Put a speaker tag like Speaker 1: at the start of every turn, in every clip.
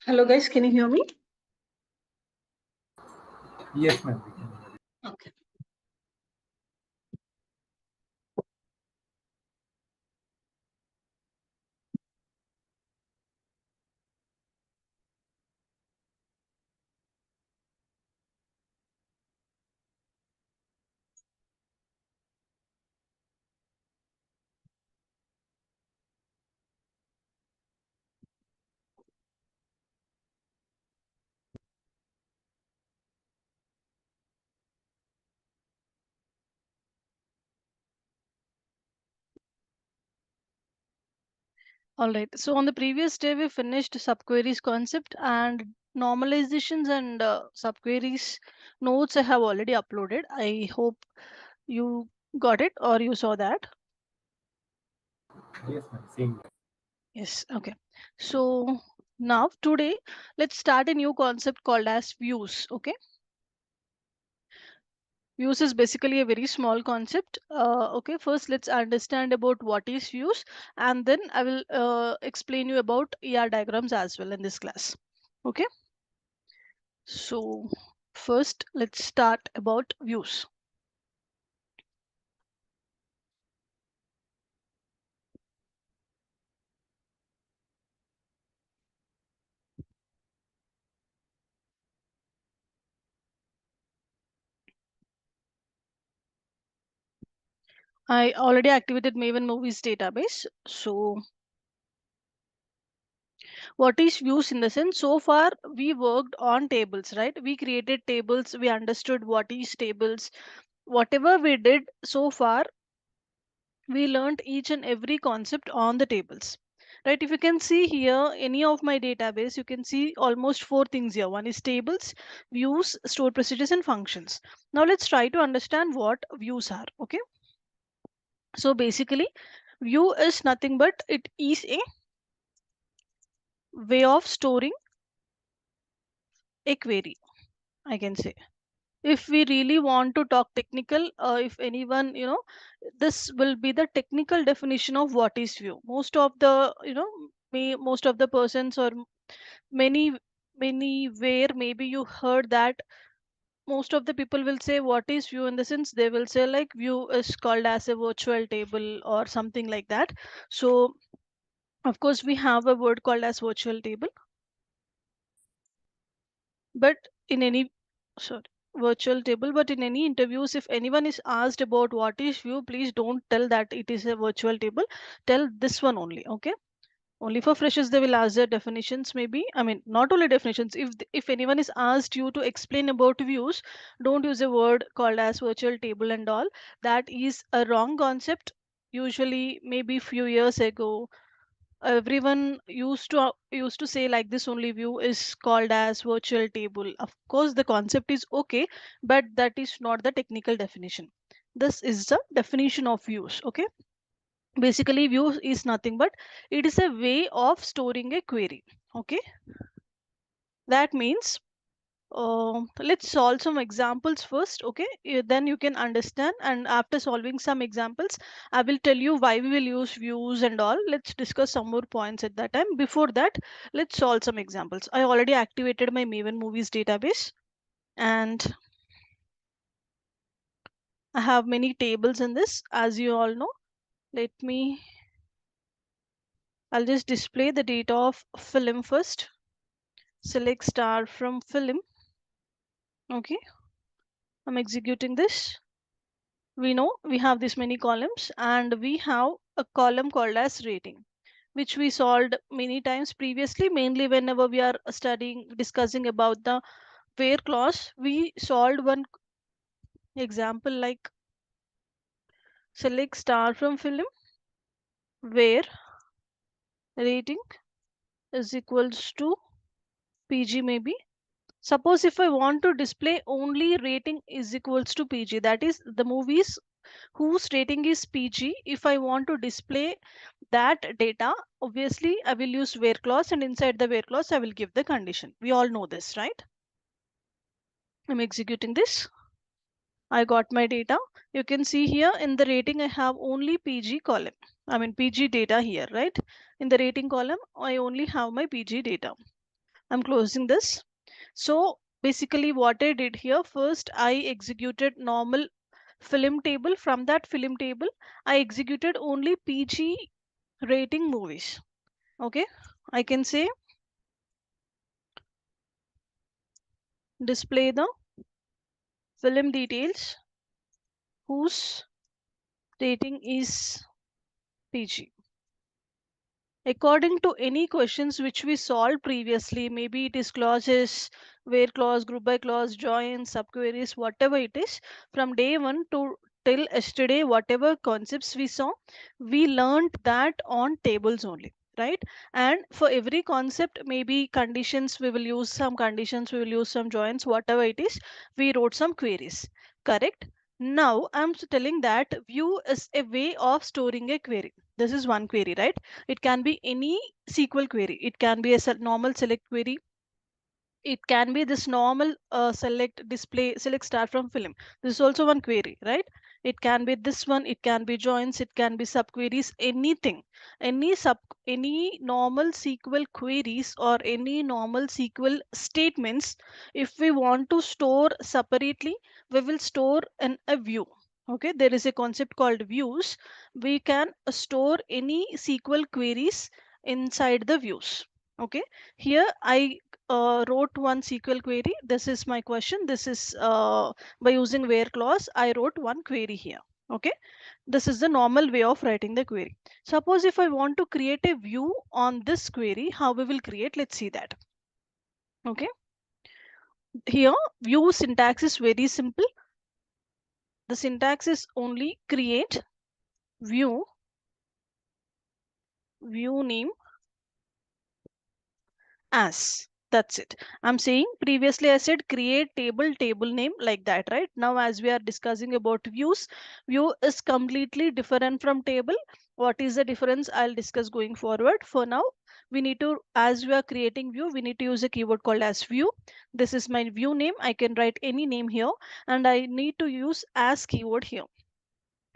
Speaker 1: Hello guys, can you hear me?
Speaker 2: Yes, ma'am. We can hear you.
Speaker 1: Okay. All right. So on the previous day, we finished subqueries concept and normalizations and subqueries notes I have already uploaded. I hope you got it or you saw that.
Speaker 2: Yes, ma'am. Same.
Speaker 1: Yes. Okay. So now today, let's start a new concept called as views. Okay. Views is basically a very small concept. Okay, first let's understand about what is views, and then I will explain you about ER diagrams as well in this class. Okay, so first let's start about views. I already activated Maven Movies database. So what is views in the sense? So far we worked on tables, right? We created tables. We understood what is tables. Whatever we did so far, we learned each and every concept on the tables, right? If you can see here any of my database, you can see almost four things here. One is tables, views, stored procedures, and functions. Now let's try to understand what views are. Okay, so basically view is nothing but it is a way of storing a query, I can say. If we really want to talk technical, if anyone, this will be the technical definition of what is view. Most of the, most of the persons or many many where maybe you heard that most of the people will say what is view, in the sense they will say like view is called as a virtual table or something like that. So of course we have a word called as virtual table, but in any, sorry, virtual table, but in any interviews if anyone is asked about what is view, please don't tell that it is a virtual table. Tell this one only. Okay, only for freshers they will ask their definitions, maybe, I mean not only definitions. If anyone is asked you to explain about views, don't use a word called as virtual table and all. That is a wrong concept. Usually maybe few years ago everyone used to say like this only, view is called as virtual table. Of course the concept is okay, but that is not the technical definition. This is the definition of views. Okay, basically views is nothing but it is a way of storing a query. Okay, that means let's solve some examples first. Okay, then you can understand, and after solving some examples I will tell you why we will use views and all. Let's discuss some more points at that time. Before that, let's solve some examples. I already activated my Maven Movies database, and I have many tables in this, as you all know. Let me, I'll just display the data of film first. Select star from film. Okay, I'm executing this. We know we have this many columns, and we have a column called as rating, which we solved many times previously. Mainly whenever we are studying, discussing about the where clause, we solved one example like select star from film where rating is equals to PG maybe. Suppose if I want to display only rating is equals to PG, that is the movies whose rating is PG, if I want to display that data, obviously I will use where clause, and inside the where clause I will give the condition. We all know this, right? I'm executing this. I got my data. You can see here in the rating I have only PG column. I mean PG data here, right? In the rating column I only have my PG data. I'm closing this. So basically what I did here, first I executed normal film table. From that film table, I executed only PG rating movies. Okay, I can say display the film details whose rating is PG. According to any questions which we solved previously, maybe it is clauses, where clause, group by clause, join, subqueries, whatever it is, from day one to till yesterday, whatever concepts we saw, we learned that on tables only. Right, and for every concept, maybe conditions, we will use some conditions, we will use some joins, whatever it is, we wrote some queries. Correct. Now I'm telling that view is a way of storing a query. This is one query, right? It can be any SQL query. It can be a normal select query. It can be this normal select display select star from film. This is also one query, right? It can be this one. It can be joins. It can be subqueries. Anything, any sub, any normal SQL queries or any normal SQL statements. If we want to store separately, we will store in a view. Okay, there is a concept called views. We can store any SQL queries inside the views. Okay, here I wrote one SQL query. This is my question. This is by using where clause, I wrote one query here. Okay, this is the normal way of writing the query. Suppose if I want to create a view on this query, how we will create? Let's see that. Okay, here view syntax is very simple. The syntax is only create view, view name as. That's it. I'm saying previously I said create table, table name, like that, right? Now as we are discussing about views, view is completely different from table. What is the difference? I'll discuss going forward. For now, we need to, as we are creating view, we need to use a keyword called as view. This is my view name. I can write any name here, and I need to use as keyword here.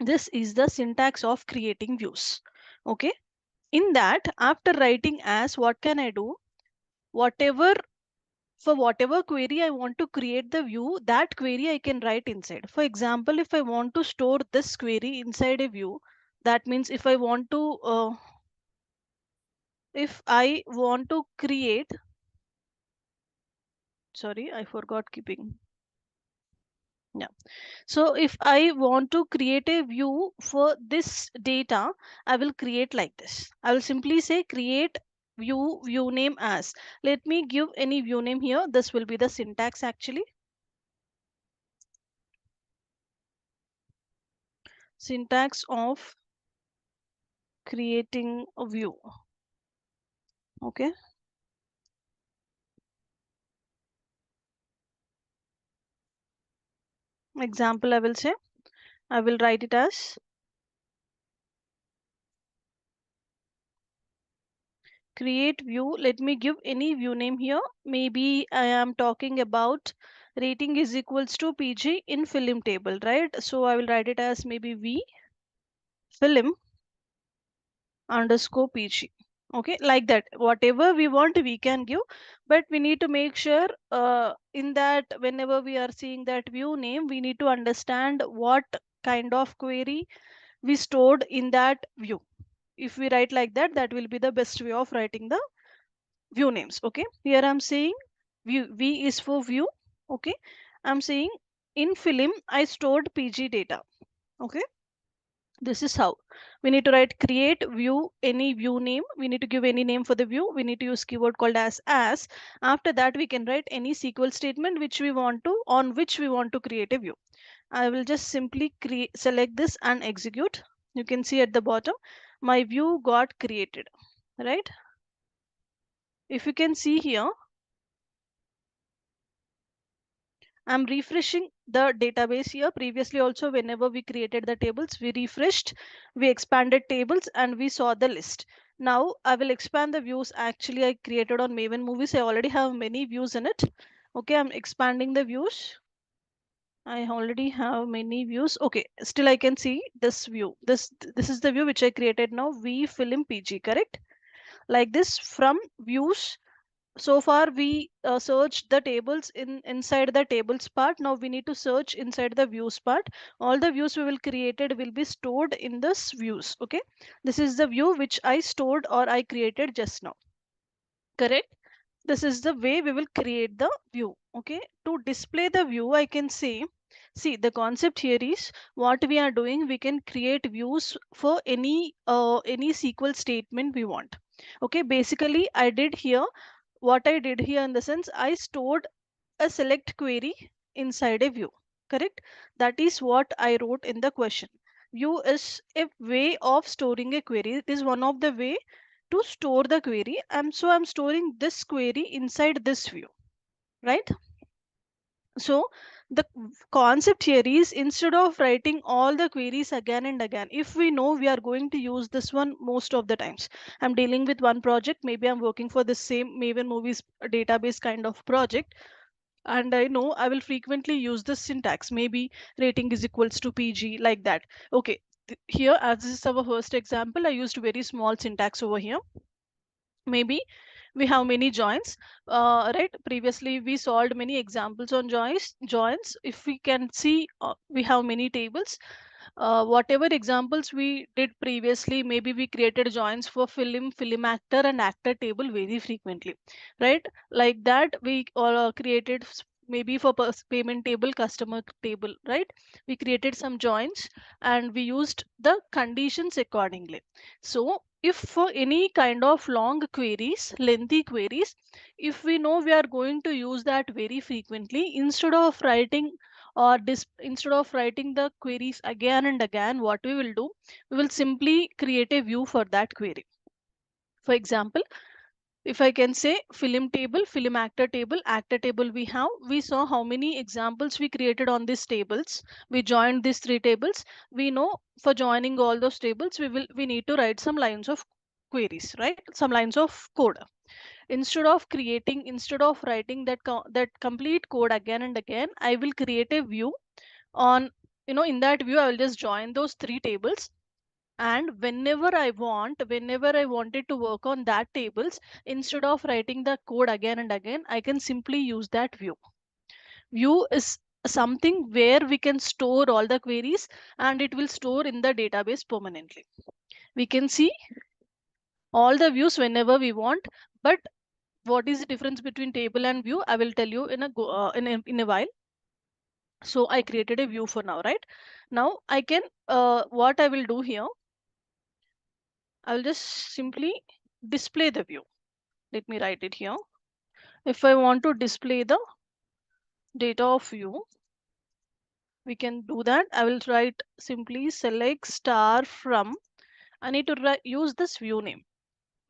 Speaker 1: This is the syntax of creating views. Okay, in that, after writing as, what can I do? Whatever, for whatever query I want to create the view, that query I can write inside. For example, if I want to store this query inside a view, that means if I want to create, sorry, I forgot keeping. Yeah. So if I want to create a view for this data, I will create like this. I will simply say create view name as. Let me give any view name here. This will be the syntax actually. Syntax of creating a view. Okay, example I will say, I will write it as create view. Let me give any view name here. Maybe I am talking about rating is equals to PG in film table, right? So I will write it as maybe V film underscore PG. Okay, like that. Whatever we want, we can give, but we need to make sure in that whenever we are seeing that view name, we need to understand what kind of query we stored in that view. If we write like that, that will be the best way of writing the view names. Okay, here I'm saying view, V is for view. Okay, I'm saying in film I stored PG data. Okay, this is how we need to write create view, any view name, we need to give any name for the view, we need to use keyword called as. After that we can write any SQL statement which we want to, on which we want to create a view. I will just simply select this and execute. You can see at the bottom my view got created, right? If you can see here, I'm refreshing the database here. Previously also, whenever we created the tables, we refreshed, we expanded tables, and we saw the list. Now I will expand the views. Actually, I created on Maven Movies. I already have many views in it. Okay, I'm expanding the views. I already have many views. Okay, still I can see this view. This is the view which I created now. V film PG, correct? Like this, from views So far we searched the tables in inside the tables part. Now we need to search inside the views part. All the views we will created will be stored in this views. Okay, this is the view which I stored or I created just now. Correct. This is the way we will create the view. Okay, to display the view I can say, see, the concept here is what we are doing, we can create views for any SQL statement we want. Okay, basically I did here, what I did here in the sense I stored a select query inside a view. Correct. That is what I wrote in the question. View is a way of storing a query. It is one of the way to store the query. And so I'm storing this query inside this view. Right. So the concept here is instead of writing all the queries again and again, if we know we are going to use this one most of the times, I'm dealing with one project, maybe I'm working for the same Maven movies database kind of project, and I know I will frequently use this syntax, maybe rating is equals to PG, like that. Okay, here as this is our first example, I used very small syntax over here. Maybe we have many joins, right? Previously we solved many examples on joins. If we can see, we have many tables. Whatever examples we did previously, maybe we created joins for film actor and actor table very frequently, right? Like that we created maybe for payment table, customer table, right? We created some joins and we used the conditions accordingly. So if for any kind of long queries, lengthy queries, if we know we are going to use that very frequently, instead of writing instead of writing the queries again and again, what we will do, we will simply create a view for that query. For example, if I can say film table, film actor table, we saw how many examples we created on these tables. We joined these three tables. We know for joining all those tables, we need to write some lines of queries, right? Some lines of code. Instead of writing that complete code again and again, I will create a view on, in that view I will just join those three tables, and whenever I wanted to work on that tables, instead of writing the code again and again, I can simply use that view is something where we can store all the queries and it will store in the database permanently. We can see all the views whenever we want. But what is the difference between table and view, I will tell you in a while. So I created a view for now, right? Now I can, what I will do here, I'll just simply display the view. Let me write it here. If I want to display the data of view, we can do that. I will write simply select star from. I need to use this view name.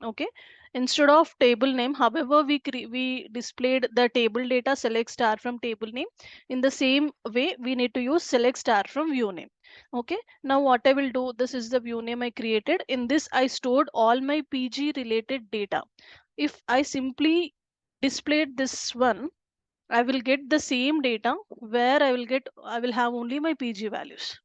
Speaker 1: Okay. Instead of table name, however we displayed the table data, select star from table name. In the same way, we need to use select star from view name. Okay. Now what I will do, this is the view name I created. In this, I stored all my PG related data. If I simply displayed this one, I will get the same data where I will have only my PG values.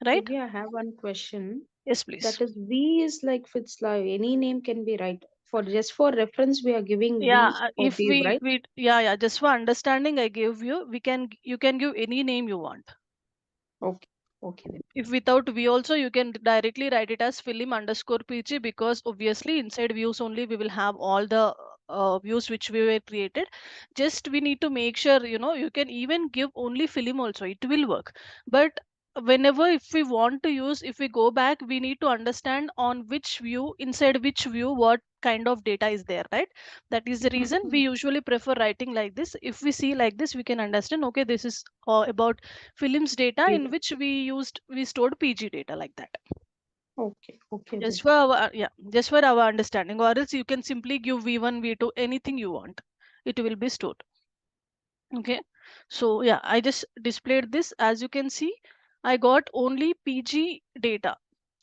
Speaker 1: Right?
Speaker 3: Divya, I have one question.
Speaker 1: Yes, please.
Speaker 3: That is, V is like fits like any name can be right. For just for reference, we are giving
Speaker 1: Yeah,
Speaker 3: V for these,
Speaker 1: if
Speaker 3: right?
Speaker 1: we yeah, just for understanding, I give you, you can give any name you want.
Speaker 3: Okay, okay then.
Speaker 1: If without v also, you can directly write it as film underscore pg, because obviously inside views only we will have all the views which we were created. Just we need to make sure, you can even give only film also, it will work. But whenever if we want to use, if we go back, we need to understand on which view, inside which view what kind of data is there, right? That is the reason we usually prefer writing like this. If we see like this, we can understand, okay, this is about films data
Speaker 3: V.
Speaker 1: in which we stored PG data, like that.
Speaker 3: Okay, okay
Speaker 1: Just
Speaker 3: then.
Speaker 1: for our, yeah, just for our understanding, or else you can simply give V1, V2, anything you want. It will be stored. Okay. So yeah, I just displayed this. As you can see, I got only PG data.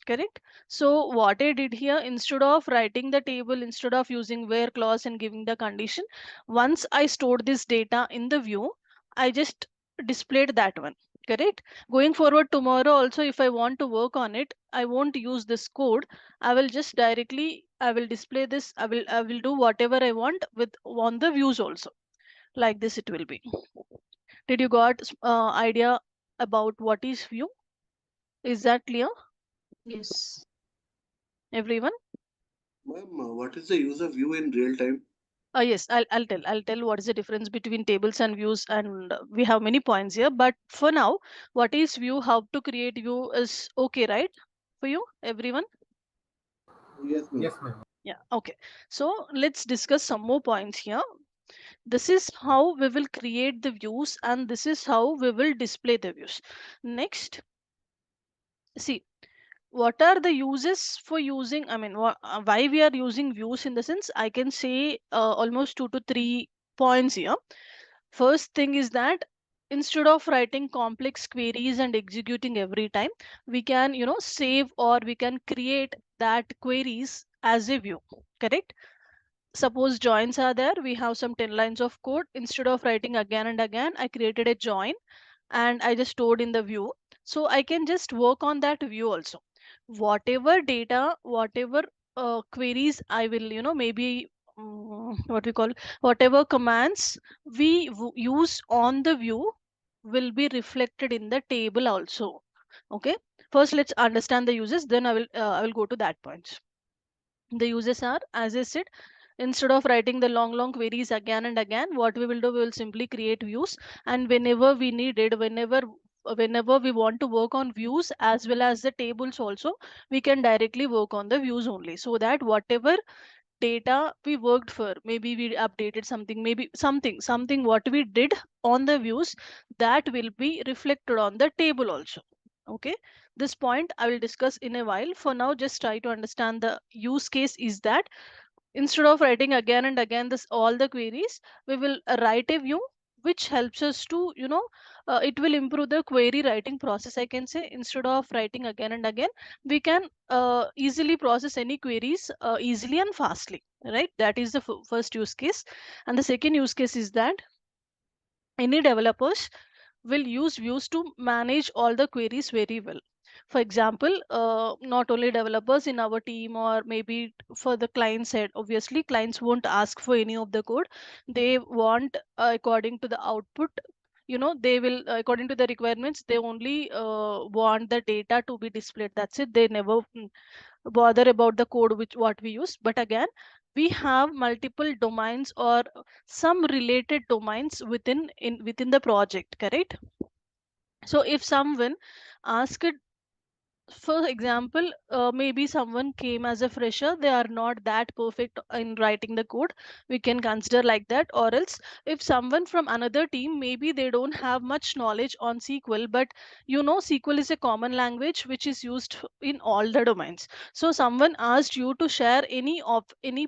Speaker 1: Correct. So what I did here, instead of writing the table, instead of using where clause and giving the condition, once I stored this data in the view, I just displayed that one. correct? Going forward tomorrow also, if I want to work on it, I won't use this code. I will just directly, I will display this, I will do whatever I want with on the views also. Like this it will be. Did you got idea about what is view? Is that clear,
Speaker 3: Yes.
Speaker 1: everyone?
Speaker 4: Ma'am, what is the use of view in real time?
Speaker 1: Yes, I'll tell what is the difference between tables and views, and we have many points here. But for now, what is view? How to create view is okay, right? For you, everyone?
Speaker 4: Yes, ma'am.
Speaker 2: Yes, ma'am.
Speaker 1: Yeah. Okay. So let's discuss some more points here. This is how we will create the views, and this is how we will display the views. Next, see what are the uses for using. I mean, why we are using views in the sense I can say almost 2 to 3 points here. First thing is that instead of writing complex queries and executing every time, we can, save or we can create that queries as a view. Correct? Suppose joins are there, we have some 10 lines of code. Instead of writing again and again, I created a join and I just stored in the view. So I can just work on that view also. Whatever data, whatever queries I will, maybe what we call, whatever commands we use on the view will be reflected in the table also. Okay. First, let's understand the uses. Then I will go to that point. The uses are, as I said, instead of writing the long queries again and again, what we will do, we will simply create views, and whenever we need it, whenever we want to work on views as well as the tables also, we can directly work on the views only, so that whatever data we worked for, maybe we updated something, maybe something what we did on the views, that will be reflected on the table also. Okay, this point I will discuss in a while. For now, just try to understand the use case is that instead of writing again and again this all the queries, we will write a view which helps us to, it will improve the query writing process, I can say. Instead of writing again and again, we can easily process any queries easily and fastly, right? That is the first use case. And the second use case is that any developers will use views to manage all the queries very well. For example, not only developers in our team, or maybe for the client side, obviously clients won't ask for any of the code. They want according to the output, they will according to the requirements, they only want the data to be displayed. That's it. They never bother about the code which what we use. But again, we have multiple domains or some related domains within the project, correct? So if someone asked, for example, maybe someone came as a fresher, they are not that perfect in writing the code, we can consider like that. Or else, if someone from another team, maybe they don't have much knowledge on SQL, but SQL is a common language which is used in all the domains. So someone asked you to share any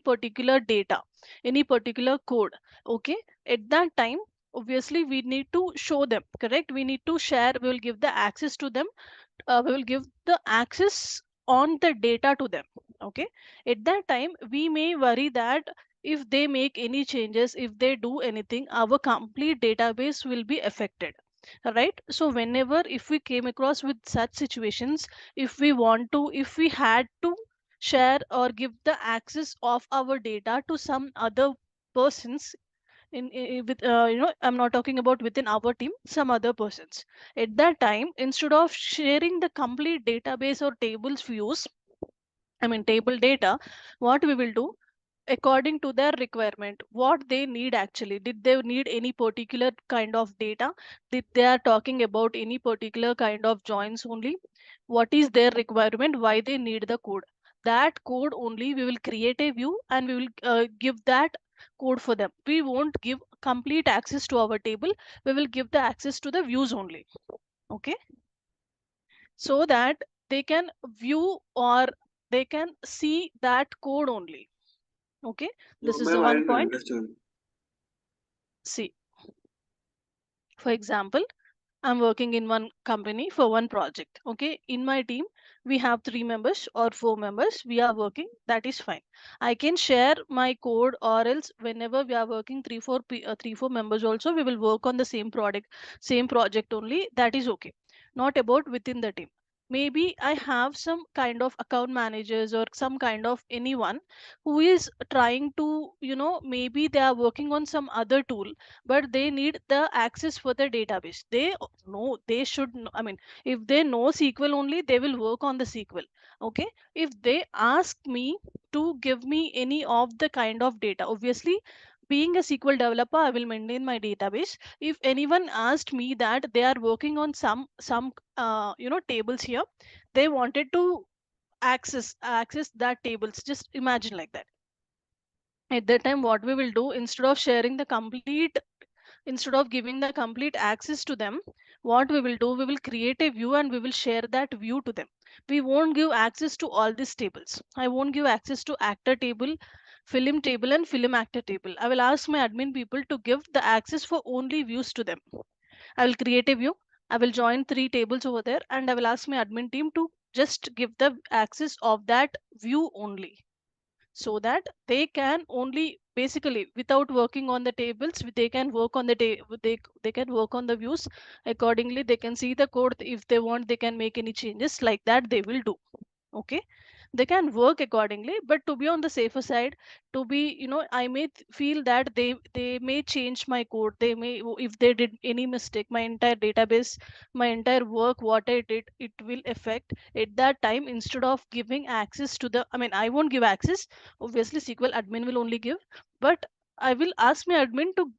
Speaker 1: particular data, any particular code. Okay, at that time, obviously we need to show them, correct? We need to share, we will give the access to them. We will give the access on the data to them. Okay, at that time we may worry that if they make any changes, if they do anything, our complete database will be affected, right? So whenever, if we came across with such situations, if we had to share or give the access of our data to some other persons, with I'm not talking about within our team, some other persons, at that time, instead of sharing the complete database or tables views, I mean table data, what we will do, according to their requirement, what they need actually, did they need any particular kind of data, did they are talking about any particular kind of joins only, what is their requirement, why they need the code, that code only we will create a view, and we will give that code for them. We won't give complete access to our table, we will give the access to the views only. Okay, so that they can view or they can see that code only. Okay,
Speaker 4: No,
Speaker 1: this is the
Speaker 4: ma'am, I
Speaker 1: one
Speaker 4: didn't
Speaker 1: point.
Speaker 4: understand.
Speaker 1: See, for example, I'm working in one company for one project. Okay, in my team we have 3 members or 4 members. We are working. That is fine. I can share my code, or else whenever we are working 3 4 members also, we will work on the same product, same project only. That is okay. Not about within the team. Maybe I have some kind of account managers or some kind of anyone who is trying to, maybe they are working on some other tool, but they need the access for the database. They know they should know, I mean, if they know SQL only, they will work on the SQL. Okay, if they ask me to give me any of the kind of data, obviously being a SQL developer, I will maintain my database. If anyone asked me that they are working on some tables here, they wanted to access that tables, just imagine like that. At that time, what we will do, instead of giving the complete access to them, what we will do, we will create a view and we will share that view to them. We won't give access to all these tables. I won't give access to actor table, film table, and film actor table. I will ask my admin people to give the access for only views to them. I will create a view. I will join 3 tables over there, and I will ask my admin team to just give the access of that view only, so that they can only, basically without working on the tables, they can work on the they can work on the views. Accordingly, they can see the code. If they want, they can make any changes like that, they will do. Okay, they can work accordingly, but to be on the safer side, to be, I may feel that they may change my code. They may, if they did any mistake, my entire database, my entire work, what I did, it will affect. At that time, instead of giving access to the, I mean, I won't give access. Obviously SQL admin will only give, but I will ask my admin to,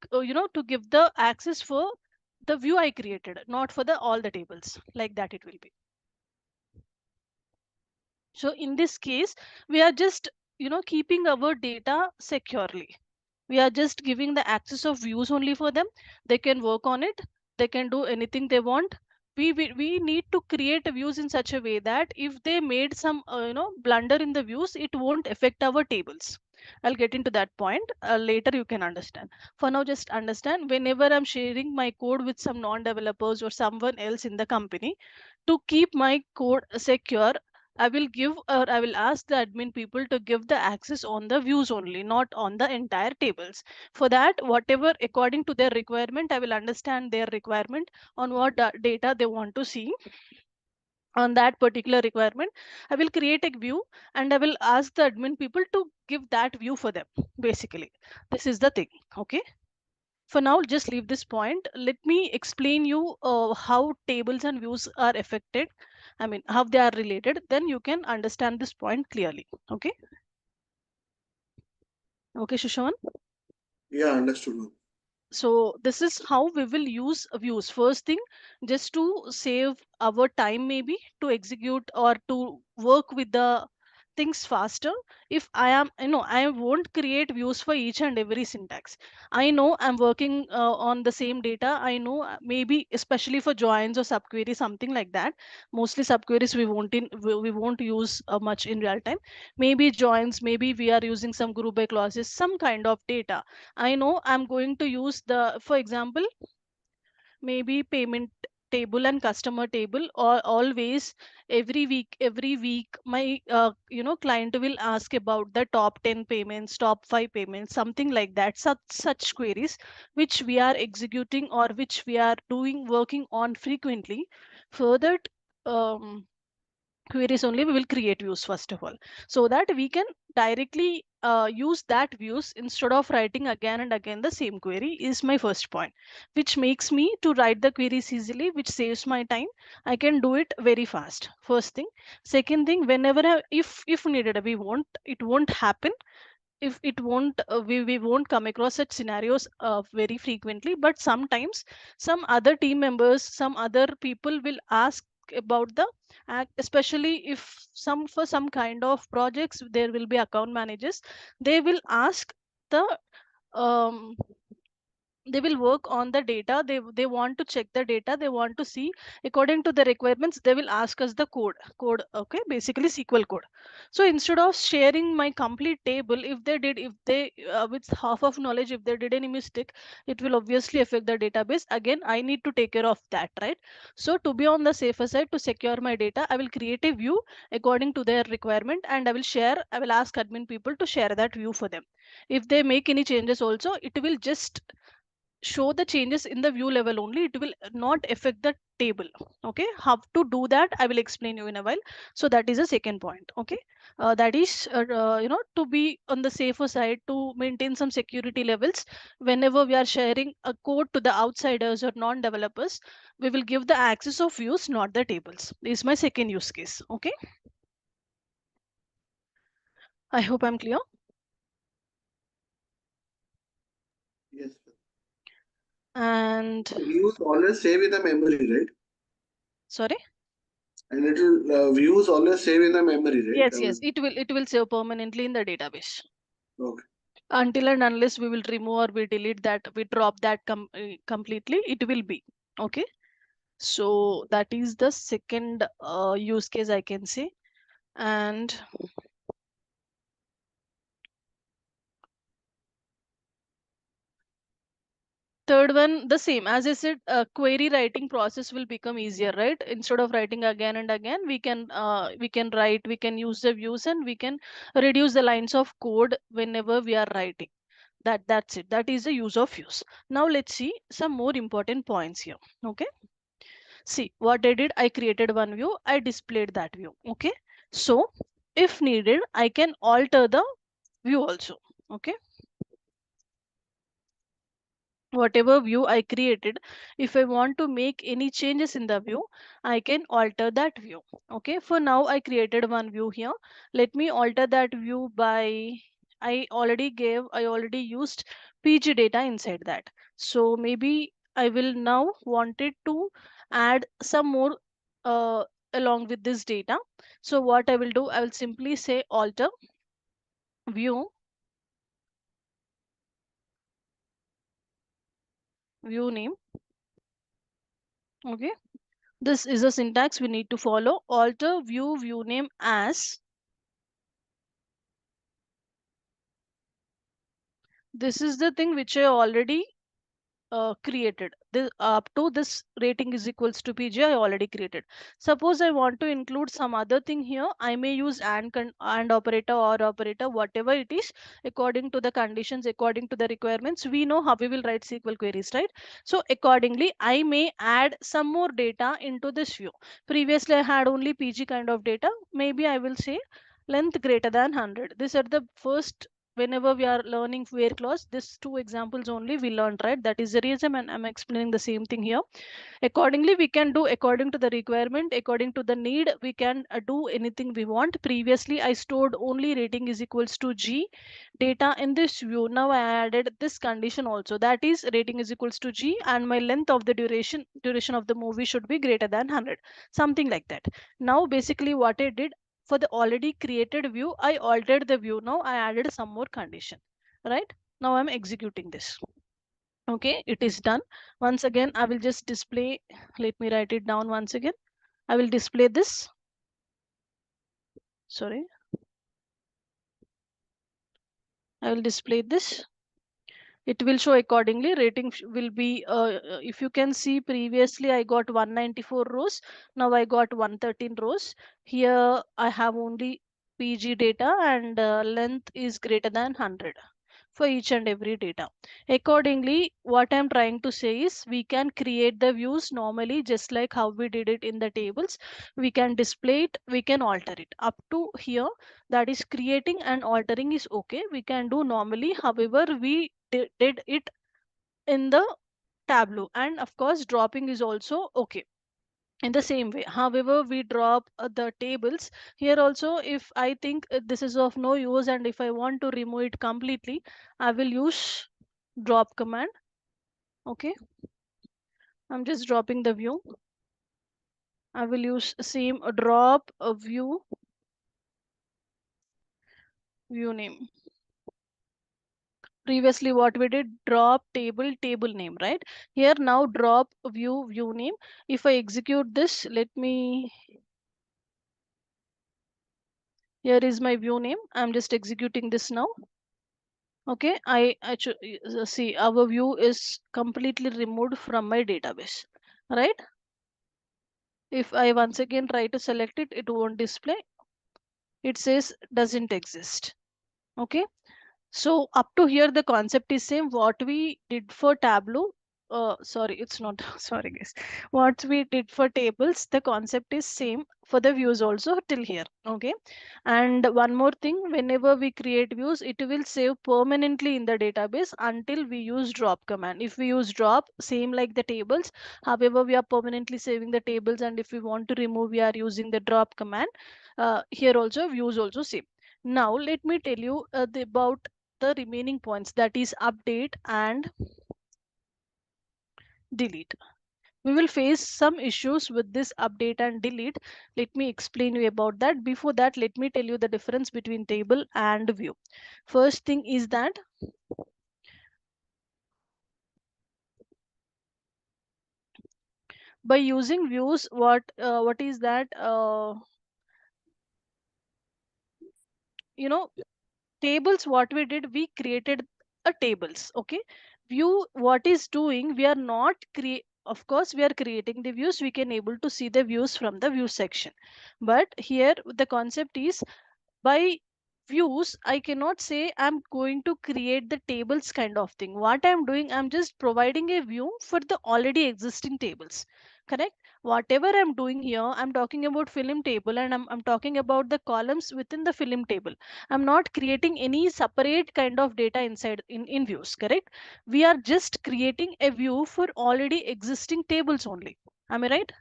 Speaker 1: to give the access for the view I created, not for the all the tables. Like that it will be. So in this case, we are just, keeping our data securely. We are just giving the access of views only for them. They can work on it. They can do anything they want. We need to create views in such a way that if they made some, blunder in the views, it won't affect our tables. I'll get into that point later. You can understand. For now, just understand, whenever I'm sharing my code with some non-developers or someone else in the company, to keep my code secure, I will give, or I will ask the admin people to give the access on the views only, not on the entire tables. For that, whatever according to their requirement, I will understand their requirement on what data they want to see. On that particular requirement, I will create a view and I will ask the admin people to give that view for them. Basically, this is the thing. Okay. For now, just leave this point. Let me explain you how tables and views are affected. I mean, how they are related. Then you can understand this point clearly. Okay. Okay, Shushavan.
Speaker 4: Yeah, understood, ma'am.
Speaker 1: So this is how we will use views. First thing, just to save our time, maybe to execute or to work with the things faster. If I am, I won't create views for each and every syntax. I know I'm working on the same data. I know, maybe especially for joins or subquery, something like that. Mostly subqueries we won't use much in real time. Maybe joins, maybe we are using some group by clauses, some kind of data. I know I'm going to use the, for example, maybe payment table and customer table, or always every week my client will ask about the top 10 payments, top 5 payments, something like that. Such queries which we are executing or which we are doing working on frequently. For that, um, queries only, we will create views first of all, so that we can directly use that views instead of writing again and again the same query, is my first point, which makes me to write the queries easily, which saves my time. I can do it very fast. First thing. Second thing, whenever if needed, it won't happen. If it won't we won't come across such scenarios very frequently, but sometimes some other team members, some other people will ask about the especially if some, for some kind of projects, there will be account managers. They will ask the um, they will work on the data. They want to check the data, they want to see according to the requirements. They will ask us the code, okay, basically SQL code. So instead of sharing my complete table, if they with half of knowledge, if they did any mistake, it will obviously affect the database. Again, I need to take care of that, right? So to be on the safer side, to secure my data, I will create a view according to their requirement, and I will ask admin people to share that view for them. If they make any changes also, it will just show the changes in the view level only, it will not affect the table. Okay, how to do that I will explain you in a while. So that is a second point. Okay, that is to be on the safer side, to maintain some security levels. Whenever we are sharing a code to the outsiders or non developers, we will give the access of views, not the tables. This is my second use case. Okay, I hope I'm clear.
Speaker 4: Yes, ma'am.
Speaker 1: And
Speaker 4: Views always save in the memory, right?
Speaker 1: sorry.
Speaker 4: And it'll views always save in the memory, right?
Speaker 1: Yes, yes, it will save permanently in the database
Speaker 4: Okay.
Speaker 1: until and unless we will remove or we delete that, we drop that completely, it will be okay. So that is the second use case I can say. And third one, the same as I said, query writing process will become easier, right? Instead of writing again and again, we can write, we can use the views, and we can reduce the lines of code whenever we are writing. That's it, that is the use of views. Now let's see some more important points here. Okay, see what I did, I created one view, I displayed that view. Okay, so if needed I can alter the view also. Okay, whatever view I created, if I want to make any changes in the view, I can alter that view. Okay, for now I created one view here. Let me alter that view by, I already used PG data inside that. So maybe I will now wanted to add some more along with this data. So what I will do, I will simply say alter view, view name. Okay, this is a syntax we need to follow. Alter view name as, this is the thing which I already created. This, up to this rating is equals to PG, I already created. Suppose I want to include some other thing here, I may use and operator or operator, whatever it is, according to the conditions, according to the requirements. We know how we will write SQL queries, right? So accordingly, I may add some more data into this view. Previously, I had only PG kind of data. Maybe I will say length greater than 100. These are the first, whenever we are learning where clause, this two examples only we learned, right? That is the reason, and I'm explaining the same thing here. Accordingly we can do according to the requirement, according to the need, we can do anything we want. Previously I stored only rating is equals to G data in this view. Now I added this condition also, that is rating is equals to G, and my length of the duration of the movie should be greater than 100, something like that. Now basically what I did, for the already created view I altered the view. Now I added some more condition, right? Now I'm executing this. Okay, it is done. Once again I will just display, let me write it down once again. I will display this, sorry, I will display this. It will show accordingly. Rating will be if you can see, previously I got 194 rows, now I got 113 rows. Here I have only PG data, and length is greater than 100 for each and every data. Accordingly, what I'm trying to say is we can create the views normally just like how we did it in the tables. We can display it, we can alter it. Up to here, that is creating and altering is okay. We can do normally. However, we did it in the Tableau, and of course dropping is also okay in the same way. However, we drop the tables here also. If I think this is of no use and if I want to remove it completely, I will use drop command. Okay, I'm just dropping the view. I will use same drop a view name. Previously what we did, drop table name, right? Here now drop view name. If I execute this, let me, here is my view name. I'm just executing this now. Okay, I actually see our view is completely removed from my database, right? If I once again try to select it, it won't display. It says doesn't exist. Okay, so up to here the concept is same. What we did for Tableau, sorry, it's not sorry guys. What we did for tables, the concept is same for the views also till here. Okay, and one more thing, whenever we create views, it will save permanently in the database until we use drop command. If we use drop, same like the tables. However, we are permanently saving the tables, and if we want to remove, we are using the drop command. Here also views also same. Now let me tell you about the remaining points, that is update and delete. We will face some issues with this update and delete. Let me explain you about that. Before that, let me tell you the difference between table and view. First thing is that by using views, what is that, you know, tables, what we did, we created a tables. Okay, view what is doing, we are not create, of course we are creating the views, we can able to see the views from the view section. But here the concept is, by views I cannot say I'm going to create the tables kind of thing. What I'm doing, I'm just providing a view for the already existing tables. Correct? Whatever I'm doing here, I'm talking about film table, and I'm talking about the columns within the film table. I'm not creating any separate kind of data inside in views. Correct? We are just creating a view for already existing tables only. Am I right?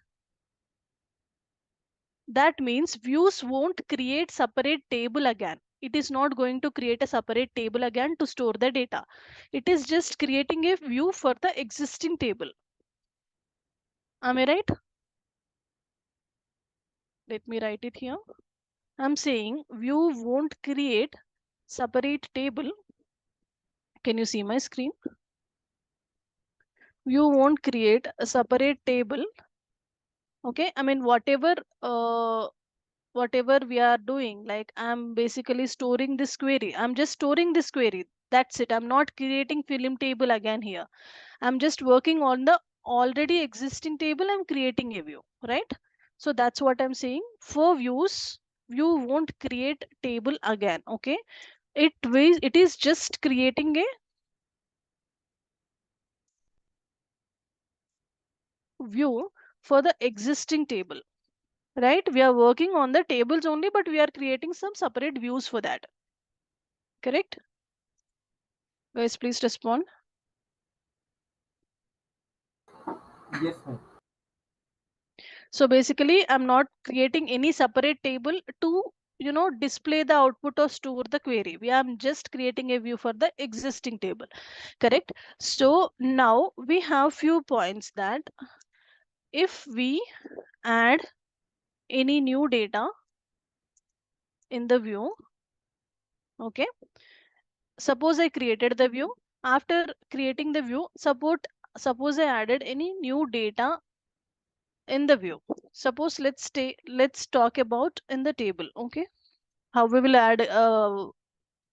Speaker 1: That means views won't create separate table again. It is not going to create a separate table again to store the data. It is just creating a view for the existing table. Am I right? Let me write it here. I'm saying view won't create separate table. Can you see my screen? View won't create a separate table. Okay, I mean uh, whatever we are doing, like I'm basically storing this query, I'm just storing this query, that's it. I'm not creating film table again here. I'm just working on the already existing table, I'm creating a view, right? So that's what I'm saying. For views, view won't create table again. Okay, it is just creating a view for the existing table, right? We are working on the tables only, but we are creating some separate views for that. Correct? Guys, please respond.
Speaker 2: Yes, ma'am.
Speaker 1: So basically, I'm not creating any separate table to, display the output or store the query. We are just creating a view for the existing table. Correct? So now we have few points that if we add any new data in the view, okay, suppose I created the view. After creating the view, suppose I added any new data in the view. Suppose let's talk about in the table. Okay, how we will add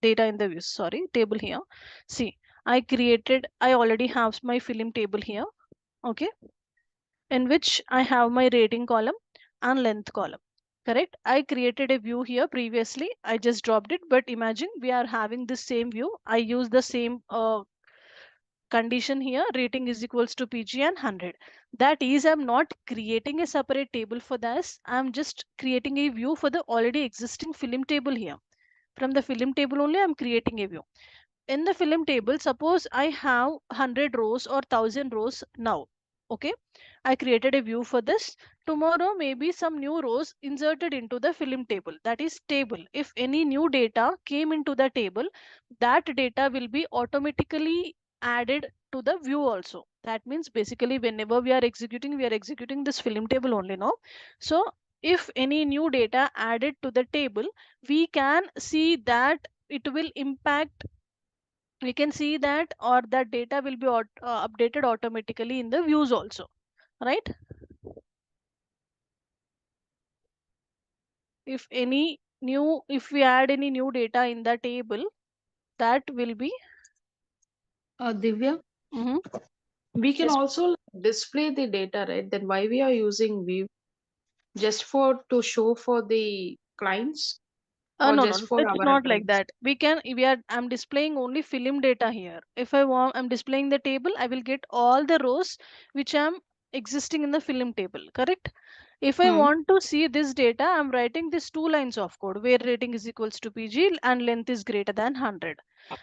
Speaker 1: data in the views, sorry, table here. See, I already have my film table here. Okay, in which I have my rating column and length column. Correct? I created a view here previously, I just dropped it, but imagine we are having the same view. I use the same condition here, rating is equals to PG and 100. That is, I'm not creating a separate table for this, I'm just creating a view for the already existing film table here. From the film table only I'm creating a view. In the film table, suppose I have 100 rows or 1000 rows now. Okay, I created a view for this. Tomorrow maybe some new rows inserted into the film table, that is table. If any new data came into the table, that data will be automatically added to the view also. That means basically whenever we are executing this film table only now. So if any new data added to the table, we can see that it will impact We can see that, or that data will be updated automatically in the views also, right? If we add any new data in the table, that will be.
Speaker 3: Divya,
Speaker 1: Mhm.
Speaker 3: we can
Speaker 1: Yes.
Speaker 3: also display the data, right? Then why we are using view? Just for to show for the clients or
Speaker 1: No,
Speaker 3: just
Speaker 1: no,
Speaker 3: for
Speaker 1: it's
Speaker 3: our
Speaker 1: not like
Speaker 3: reference?
Speaker 1: that. I'm displaying only film data here. If I'm displaying the table, I will get all the rows which am existing in the film table, correct? If I
Speaker 3: Hmm.
Speaker 1: want to see this data, I'm writing these two lines of code where rating is equals to PG and length is greater than 100.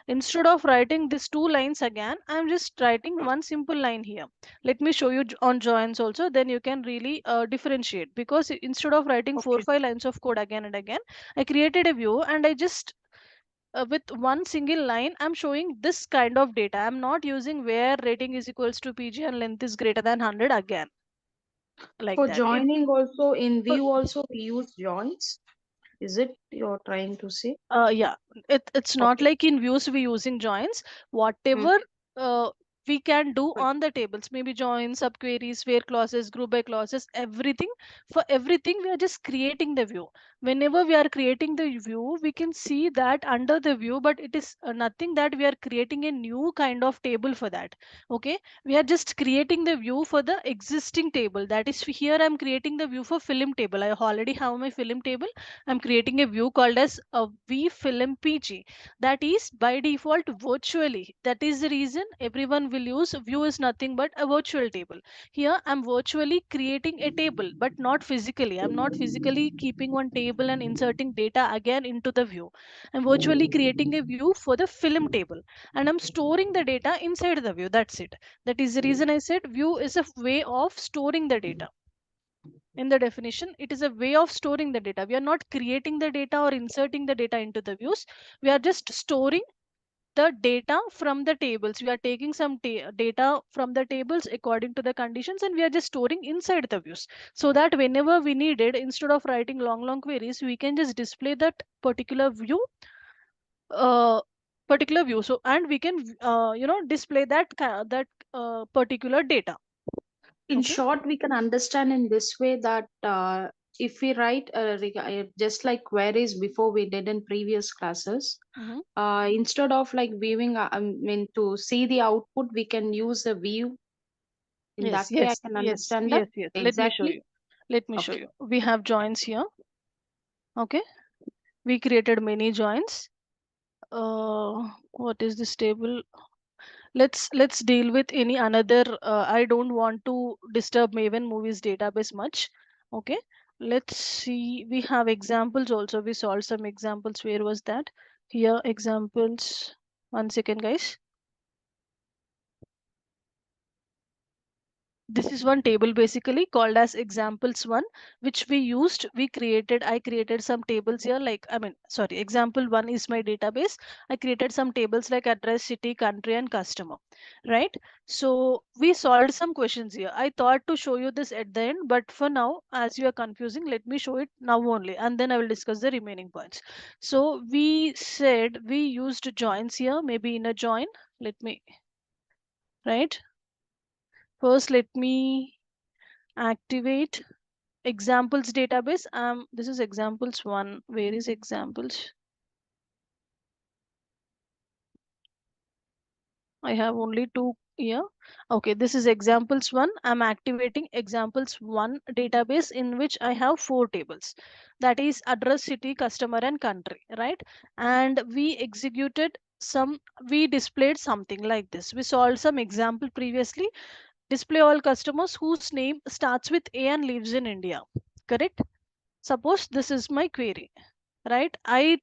Speaker 1: Instead of writing these two lines again, I'm just writing one simple line here. Let me show you on joins also, then you can really differentiate, because instead of writing four
Speaker 3: Okay.
Speaker 1: five lines of code again and again, I created a view and I just with one single line I'm showing this kind of data. I'm not using where rating is equals to PG and length is greater than 100 again, like
Speaker 3: For
Speaker 1: that. It
Speaker 3: joining also in
Speaker 1: for,
Speaker 3: view also we use joins. Is it you're trying to say?
Speaker 1: yeah, it's not
Speaker 3: Okay.
Speaker 1: like in views we using joins.
Speaker 3: Hmm.
Speaker 1: Whatever uh, we can do
Speaker 3: Right.
Speaker 1: on the tables, maybe joins, subqueries, where clauses, group by clauses, everything. For everything we are just creating the view. Whenever we are creating the view, we can see that under the view, but it is nothing that we are creating a new kind of table for that. Okay, we are just creating the view for the existing table. That is, here I'm creating the view for film table. I already have my film table. I'm creating a view called as a vfilm pg, that is by default virtually. That is the reason everyone will use view is nothing but a virtual table. Here I'm virtually creating a table, but not physically. I'm not physically keeping one table and inserting data again into the view. I'm virtually creating a view for the film table, and I'm storing the data inside the view. That's it. That is the reason I said view is a way of storing the data. In the definition, it is a way of storing the data. We are not creating the data or inserting the data into the views. We are just storing the data from the tables. We are taking some data from the tables according to the conditions, and we are just storing inside the views, so that whenever we need it, instead of writing long queries, we can just display that uh, particular view. So, and we can display that particular data.
Speaker 3: In
Speaker 1: Okay.
Speaker 3: short, we can understand in this way that if we write just like queries before we did in previous classes,
Speaker 1: Hmm.
Speaker 3: instead of like viewing, I mean, to see the output, we can use a view. In
Speaker 1: Yes,
Speaker 3: that way, I
Speaker 1: yes,
Speaker 3: can
Speaker 1: yes,
Speaker 3: understand that.
Speaker 1: yes, yes. Let me show
Speaker 3: Exactly.
Speaker 1: you. Let me show
Speaker 3: Okay.
Speaker 1: you. We have joins here. Okay. We created many joins. What is this table? Let's deal with any another. I don't want to disturb Maven Movies database much. Okay. Let's see. We have examples also. We solved some examples. Where was that? Here, examples. One second, guys. This is one table basically called as examples one, which I created some tables here, like, I mean, sorry, example one is my database. I created some tables like address, city, country, and customer, right? So we solved some questions here. I thought to show you this at the end, but for now, as you are confusing, let me show it now only, and then I will discuss the remaining points. So we said we used joins here, maybe in a join. Let me, right? First, let me activate examples database. This is examples one. Where is examples? I have only two here. Okay, this is examples one. I'm activating examples one database in which I have four tables. That is address, city, customer, and country, right? And we displayed something like this. We solved some example previously. Display all customers whose name starts with A and lives in India. Correct? Suppose this is my query, right? I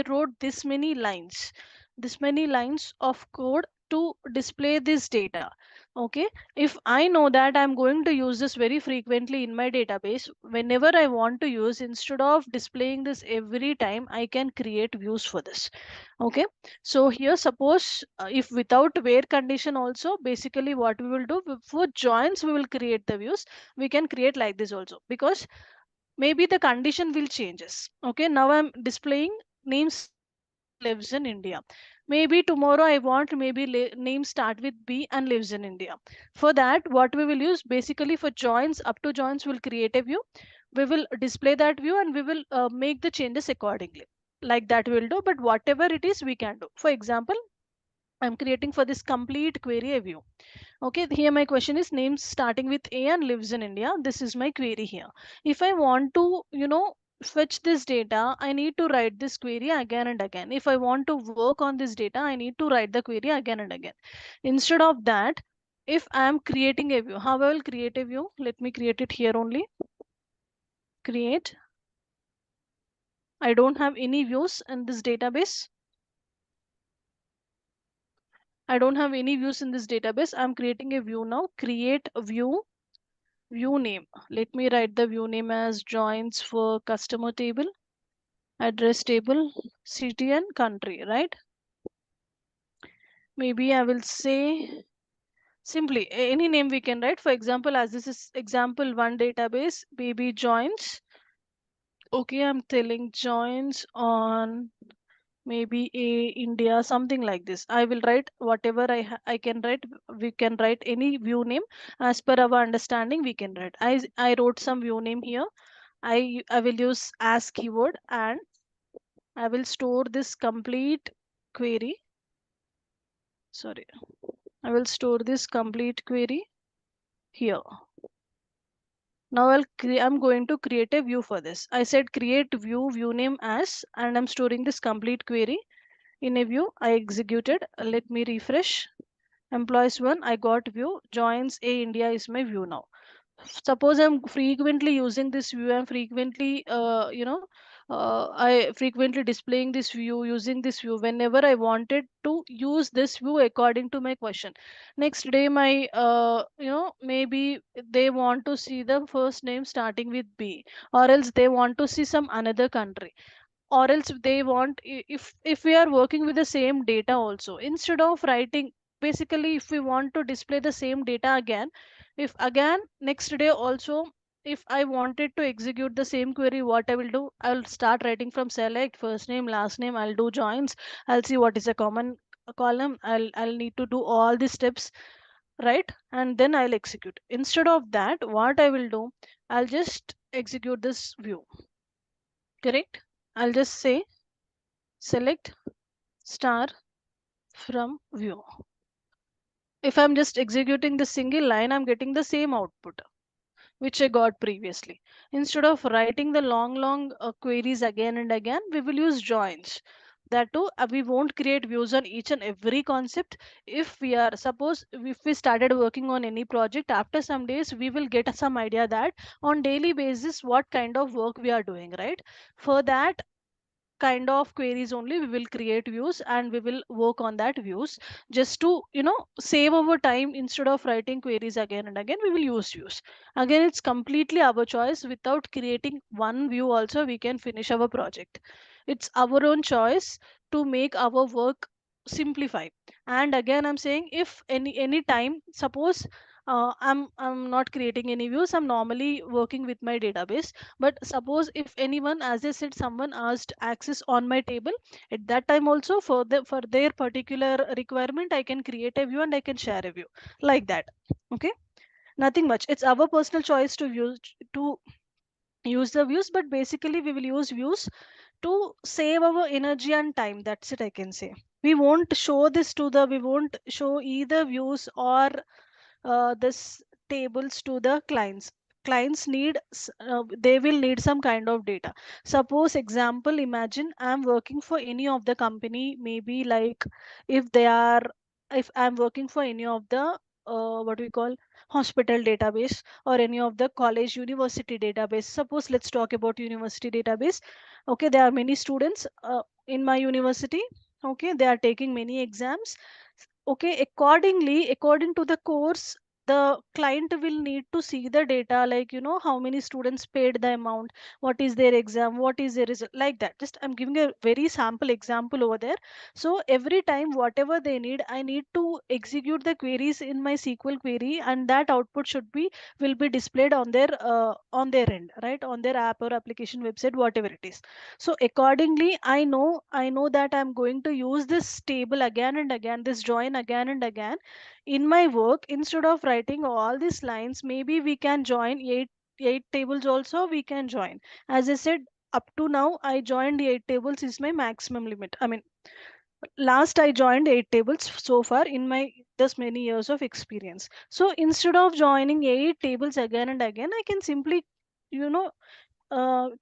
Speaker 1: wrote this many lines of code to display this data. Okay, if I know that I'm going to use this very frequently in my database, whenever I want to use, instead of displaying this every time, I can create views for this. Okay, so here suppose if without where condition also, basically what we will do for joins, we will create the views. We can create like this also, because maybe the condition will changes. Okay, now I'm displaying name starts with A and lives in India. Maybe tomorrow I want maybe name start with B and lives in India. For that, what we will use basically for joins, up to joins, we'll create a view. We will display that view and we will make the changes accordingly. Like that we will do, but whatever it is we can do. For example, I'm creating for this complete query a view. Okay, here my question is names starting with A and lives in India. This is my query here. If I want to, fetch this data, I need to write this query again and again. If I want to work on this data, I need to write the query again and again. Instead of that, if I am creating a view, how I will create a view? Let me create it here only. Create. I don't have any views in this database. I don't have any views in this database. I'm creating a view now. Create a view name. Let me write the view name as joins for customer table, address table, city and country, right? Maybe I will say simply any name we can write. For example, as this is example one database, baby joins. Okay, I'm telling joins on maybe a India, something like this. I will write whatever I can write. We can write any view name as per our understanding. We can write. I wrote some view name here. I will use as keyword and I will store this complete query. Sorry, I will store this complete query here. Now I'm going to create a view for this. I said create view name as, and I'm storing this complete query in a view. I executed. Let me refresh. Employees one, I got view. Joins A India is my view now. Suppose I'm frequently using this view, I'm frequently I frequently displaying this view, using this view whenever I wanted to use this view according to my question. Next day my maybe they want to see the first name starting with B, or else they want to see some another country, or else they want if we are working with the same data also, instead of writing, basically if we want to display the same data again, if again next day also, if I wanted to execute the same query, what I will do, I'll start writing from select first name last name, I'll do joins, I'll see what is a common column, I'll need to do all these steps, right? And then I'll execute. Instead of that, what I will do, I'll just execute this view. Correct? I'll just say select star from view. If I'm just executing the single line, I'm getting the same output which I got previously. Instead of writing the long queries again and again, we will use joins. That too, we won't create views on each and every concept. If we are, suppose if we started working on any project, after some days, we will get some idea that on daily basis, what kind of work we are doing, right? For that, kind of queries only we will create views and we will work on that views, just to save our time. Instead of writing queries again and again, we will use views. Again, it's completely our choice. Without creating one view also we can finish our project. It's our own choice to make our work simplify. And again, I'm saying, if any time, suppose I'm not creating any views, I'm normally working with my database, but suppose if anyone, as I said, someone asked access on my table, at that time also, for their particular requirement, I can create a view and I can share a view, like that. Okay, nothing much. It's our personal choice to use the views, but basically we will use views to save our energy and time. That's it, I can say. We won't show either views or this tables to the clients. Clients they will need some kind of data. Suppose example, imagine I'm working for any of the company, maybe like, if they are if I'm working for any of the what we call hospital database, or any of the college university database. Suppose let's talk about university database. Okay, there are many students in my university. Okay, they are taking many exams. Okay, according to the course, the client will need to see the data, like how many students paid the amount, what is their exam, what is their result, like that. Just I'm giving a very sample example over there. So every time whatever they need, I need to execute the queries in my SQL query, and that output should be will be displayed on their end, right, on their app or application website, whatever it is. So accordingly, I know that I'm going to use this table again and again, this join again and again in my work. Instead of writing all these lines, maybe we can join eight tables also we can join. As I said, up to now I joined 8 tables is my maximum limit. I mean, last I joined 8 tables so far in my this many years of experience. So instead of joining 8 tables again and again, I can simply you know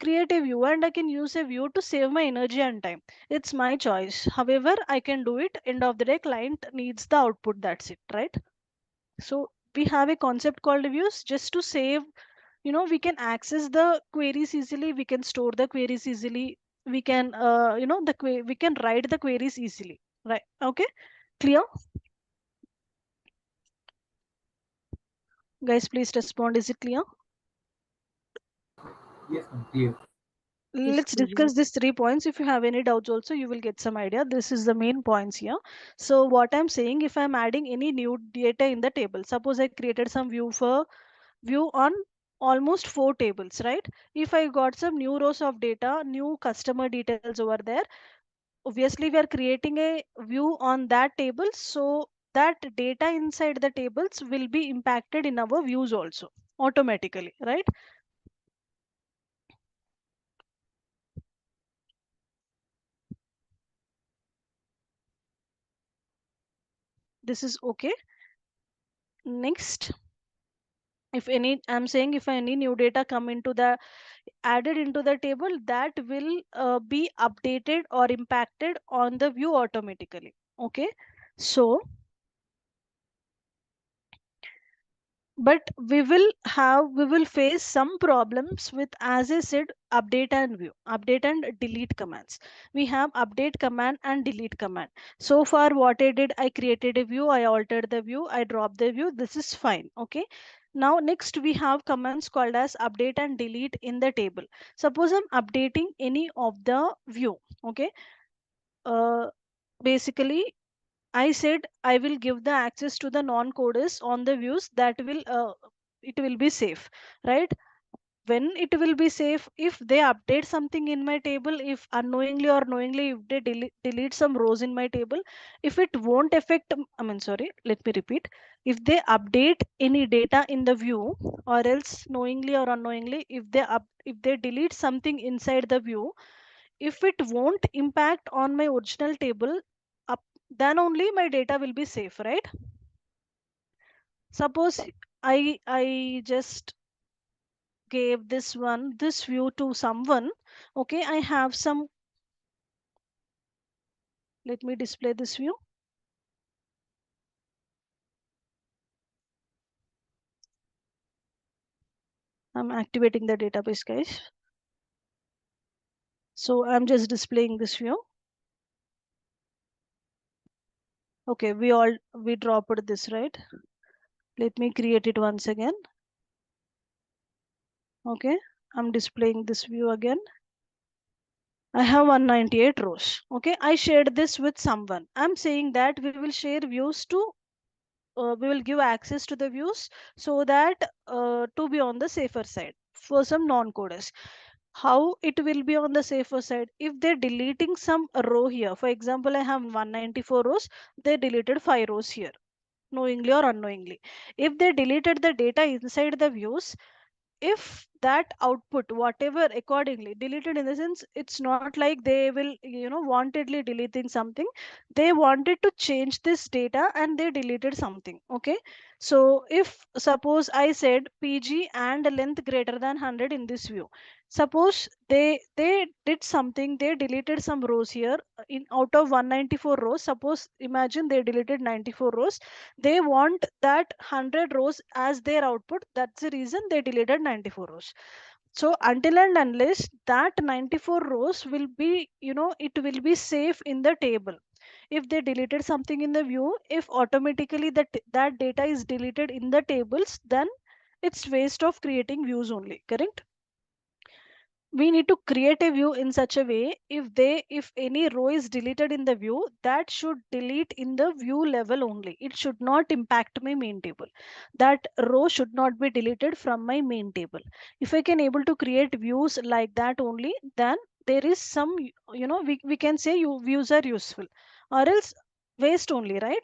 Speaker 1: create a view, and I can use a view to save my energy and time. It's my choice, however I can do it. End of the day, client needs the output, that's it, right? So we have a concept called views just to save, we can access the queries easily, we can store the queries easily, we can we can write the queries easily, right? Okay, clear? Guys, please respond, is it clear?
Speaker 2: Yes, ma'am. Clear.
Speaker 3: Yes,
Speaker 1: Let's
Speaker 3: clear.
Speaker 1: discuss these 3 points. If you have any doubts also, you will get some idea. This is the main points here. So what I'm saying, if I'm adding any new data in the table, suppose I created some view on almost 4 tables, right? If I got some new rows of data, new customer details over there, obviously we are creating a view on that table, so that data inside the tables will be impacted in our views also automatically, right? This is okay. Next, if any, I'm saying if any new data come into the added into the table, that will be updated or impacted on the view automatically. Okay, so but we will face some problems with, as I said, update and view, update and delete commands. We have update command and delete command. So far what I did, I created a view, I altered the view, I dropped the view, this is fine. Okay, now next we have commands called as update and delete in the table. Suppose I'm updating any of the view. Okay, uh, basically I said I will give the access to the non-coders on the views, that will it will be safe, right? When it will be safe, if they update something in my table, if unknowingly or knowingly, if they delete some rows in my table, if it won't affect, I mean, sorry, let me repeat. If they update any data in the view, or else knowingly or unknowingly, if they delete something inside the view, if it won't impact on my original table, up, then only my data will be safe, right? Suppose I just gave this view to someone. Okay, I have some, let me display this view. I'm activating the database, guys. So I'm just displaying this view. Okay, we dropped this, right? Let me create it once again. Okay, I'm displaying this view again. I have 198 rows. Okay, I shared this with someone. I'm saying that we will share views to, we will give access to the views, so that to be on the safer side for some non-coders. How it will be on the safer side? If they're deleting some row here, for example, I have 194 rows, they deleted 5 rows here, knowingly or unknowingly. If they deleted the data inside the views, if that output whatever accordingly deleted, in the sense it's not like they will wantedly deleting something, they wanted to change this data and they deleted something. Okay, so if suppose I said pg and length greater than 100 in this view, suppose they did something, they deleted some rows here, in out of 194 rows, suppose imagine they deleted 94 rows, they want that 100 rows as their output, that's the reason they deleted 94 rows. So until and unless that 94 rows will be, it will be safe in the table, If they deleted something in the view, if automatically that data is deleted in the tables, then it's waste of creating views only, correct? We need to create a view in such a way, if any row is deleted in the view, that should delete in the view level only, it should not impact my main table. That row should not be deleted from my main table. If I can able to create views like that only, then there is some, we can say views are useful, or else waste only, right?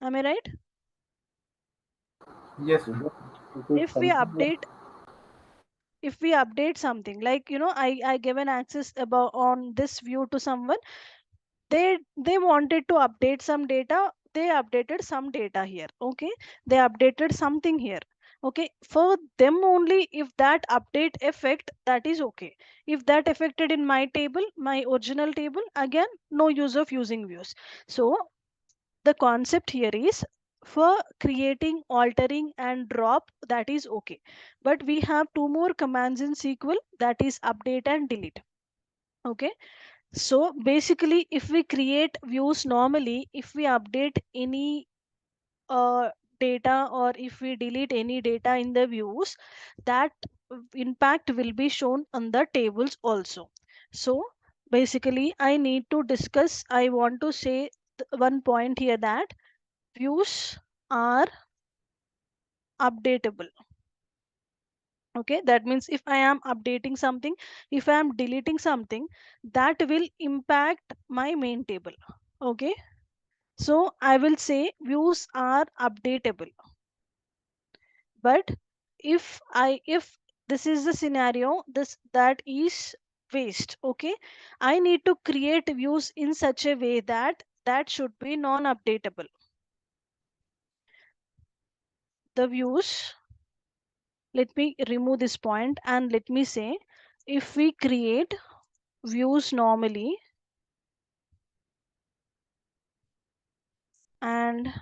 Speaker 1: Am I right?
Speaker 2: Yes, it is
Speaker 1: if we
Speaker 2: something like
Speaker 1: update if we update something, like, I give an access about on this view to someone, they wanted to update some data, they updated some data here, okay, they updated something here, okay, for them only. If that update effect, that is okay. If that affected in my table, my original table, again, no use of using views. So the concept here is, for creating, altering and drop, that is okay, but we have two more commands in SQL, that is update and delete, okay. So basically, if we create views normally, if we update any uh, data, or if we delete any data in the views, that impact will be shown on the tables also. So basically, I want to say one point here, that views are updatable. Okay, that means if I am updating something, if I am deleting something, that will impact my main table. Okay, so I will say views are updatable. But if this is the scenario, this that is waste. Okay, I need to create views in such a way that that should be non updatable. The views, let me remove this point and let me say, if we create views normally, and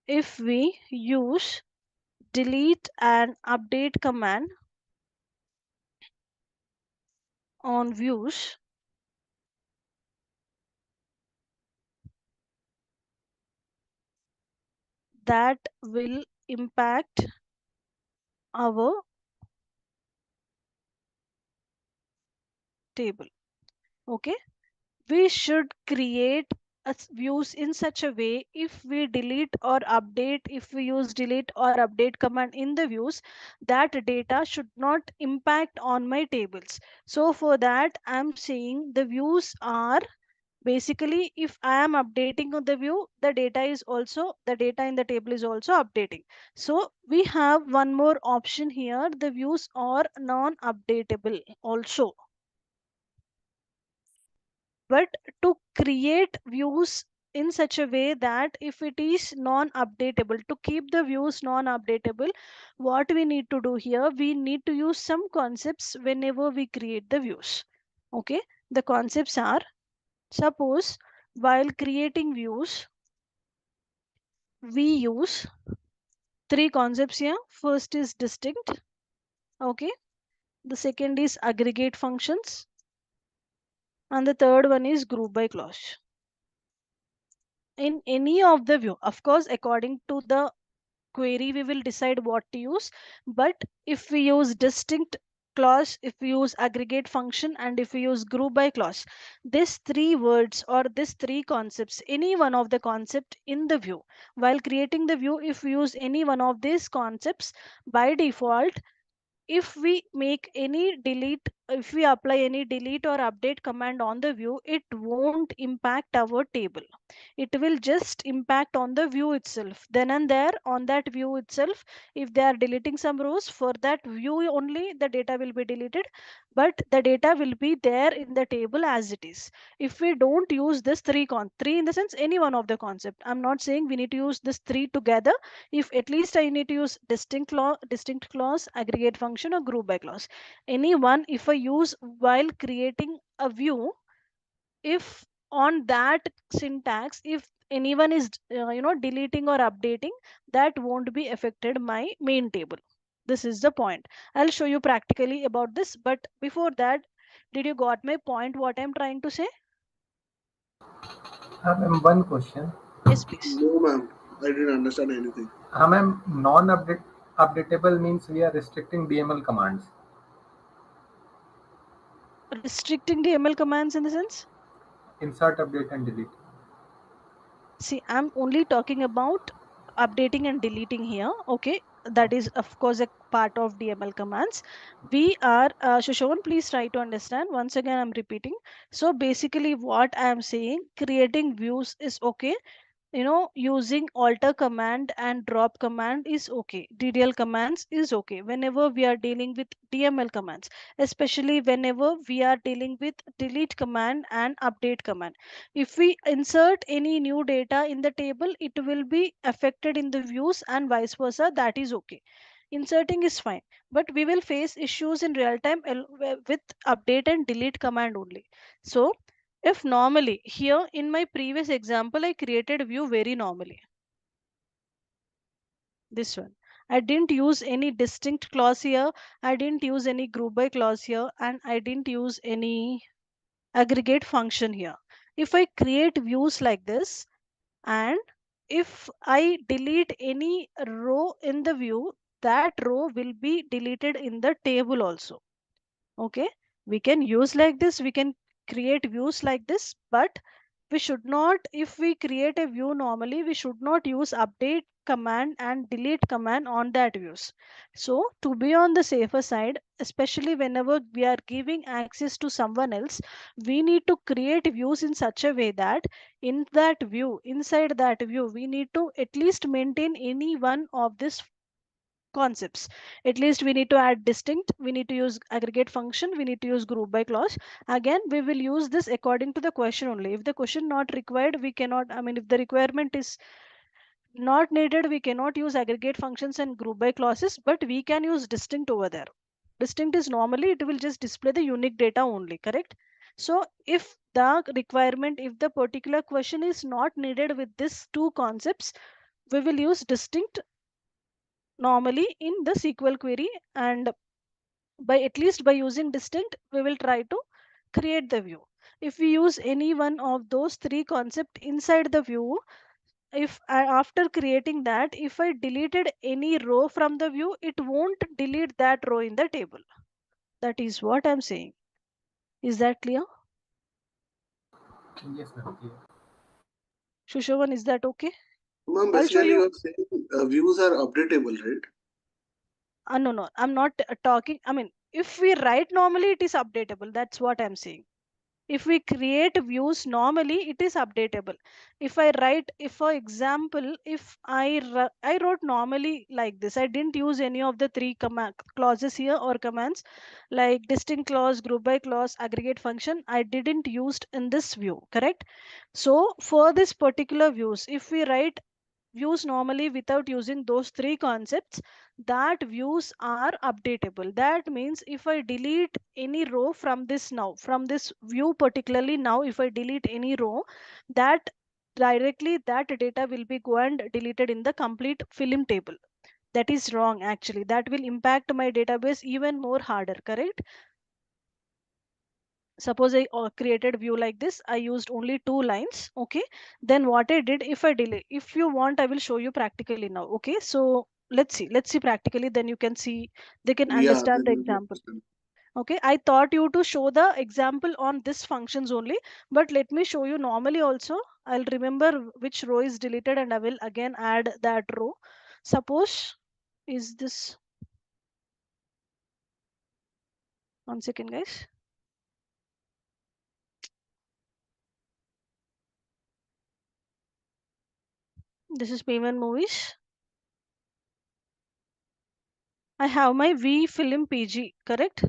Speaker 1: if we use delete and update command on views, that will impact our table. Okay, we should create views in such a way, if we delete or update, if we use delete or update command in the views, that data should not impact on my tables. So for that, I'm saying the views are, basically, if I am updating on the view, the data in the table is also updating. So we have one more option here, the views are non updatable also. But to create views in such a way that if it is non updatable, to keep the views non updatable, what we need to do here, we need to use some concepts whenever we create the views. Okay, the concepts are, suppose while creating views, we use three concepts here. First is distinct, okay, the second is aggregate functions, and the third one is group by clause. In any of the view, of course, according to the query, we will decide what to use. But if we use distinct clause, if we use aggregate function, and if we use group by clause, these three words or these three concepts, any one of the concept in the view, while creating the view, if we use any one of these concepts, by default, if we make any delete, if we apply any delete or update command on the view, it won't impact our table. It will just impact on the view itself, then and there on that view itself. If they are deleting some rows, for that view only the data will be deleted, but the data will be there in the table as it is. If we don't use this three in the sense, any one of the concept, I'm not saying we need to use this three together. If at least I need to use distinct clause, aggregate function or group by clause, any one if I use while creating a view, if on that syntax, if anyone is deleting or updating, that won't be affected my main table. This is the point. I'll show you practically about this, but before that, did you got my point what I'm trying to say?
Speaker 2: One question.
Speaker 1: Yes, please.
Speaker 4: No, ma'am. I didn't understand anything.
Speaker 2: Non-updatable means we are restricting DML commands.
Speaker 1: Restricting the ML commands in the sense?
Speaker 2: Insert, update, and delete.
Speaker 1: See, I'm only talking about updating and deleting here. Okay, that is of course a part of DML commands. We are Shoshavan, please try to understand. Once again, I'm repeating. So basically, what I am saying, creating views is okay. Using alter command and drop command is okay. DDL commands is okay whenever we are dealing with DML commands, especially whenever we are dealing with delete command and update command. If we insert any new data in the table, it will be affected in the views and vice versa. That is okay. Inserting is fine, but we will face issues in real time with update and delete command only. So if normally here in my previous example I created view very normally, this one. I didn't use any distinct clause here, I didn't use any group by clause here, and I didn't use any aggregate function here. If I create views like this, and if I delete any row in the view, that row will be deleted in the table also. Okay, we can use like this, we can create views like this, but we should not, if we create a view normally, we should not use update command and delete command on that views. So to be on the safer side, especially whenever we are giving access to someone else, we need to create views in such a way that in that view, inside that view, we need to at least maintain any one of this concepts. At least we need to add distinct, we need to use aggregate function, we need to use group by clause. Again, we will use this according to the question only. If the question not required, we cannot, I mean, if the requirement is not needed, we cannot use aggregate functions and group by clauses, but we can use distinct over there. Distinct is normally it will just display the unique data only, correct? So if the requirement, if the particular question is not needed with these two concepts, we will use distinct normally in the SQL query, and by at least by using distinct we will try to create the view. If we use any one of those three concept inside the view, if I, after creating that, if I deleted any row from the view, it won't delete that row in the table. That is what I'm saying. Is that clear?
Speaker 2: Yes, ma'am. Clear.
Speaker 1: Shushavan, is that okay?
Speaker 4: Ma'am,
Speaker 1: I'll show
Speaker 4: basically
Speaker 1: you.
Speaker 4: you are saying views are updatable, right?
Speaker 1: No, I'm not talking, I mean, if we write normally it is updatable, that's what I'm saying. If we create views normally, it is updatable. If I write, if for example, if I wrote normally like this, I didn't use any of the three command clauses here or commands like distinct clause, group by clause, aggregate function, I didn't used in this view, correct? So for this particular views, if we write views normally without using those three concepts, that views are updatable. That means if I delete any row from this, now from this view particularly, now if I delete any row, that directly that data will be go and deleted in the complete film table. That is wrong actually, that will impact my database even more harder, correct? Suppose I created view like this, I used only two lines, okay? Then what I did, if I delete, if you want I will show you practically now, okay? So let's see practically, then you can see, they can
Speaker 4: Yeah,
Speaker 1: understand
Speaker 4: then
Speaker 1: the
Speaker 4: we will
Speaker 1: example.
Speaker 4: understand.
Speaker 1: Okay, I thought you to show the example on this functions only, but let me show you normally also. I'll remember which row is deleted and I will again add that row. Suppose, is this, one second guys, this is payment movies. I have my V film PG, correct?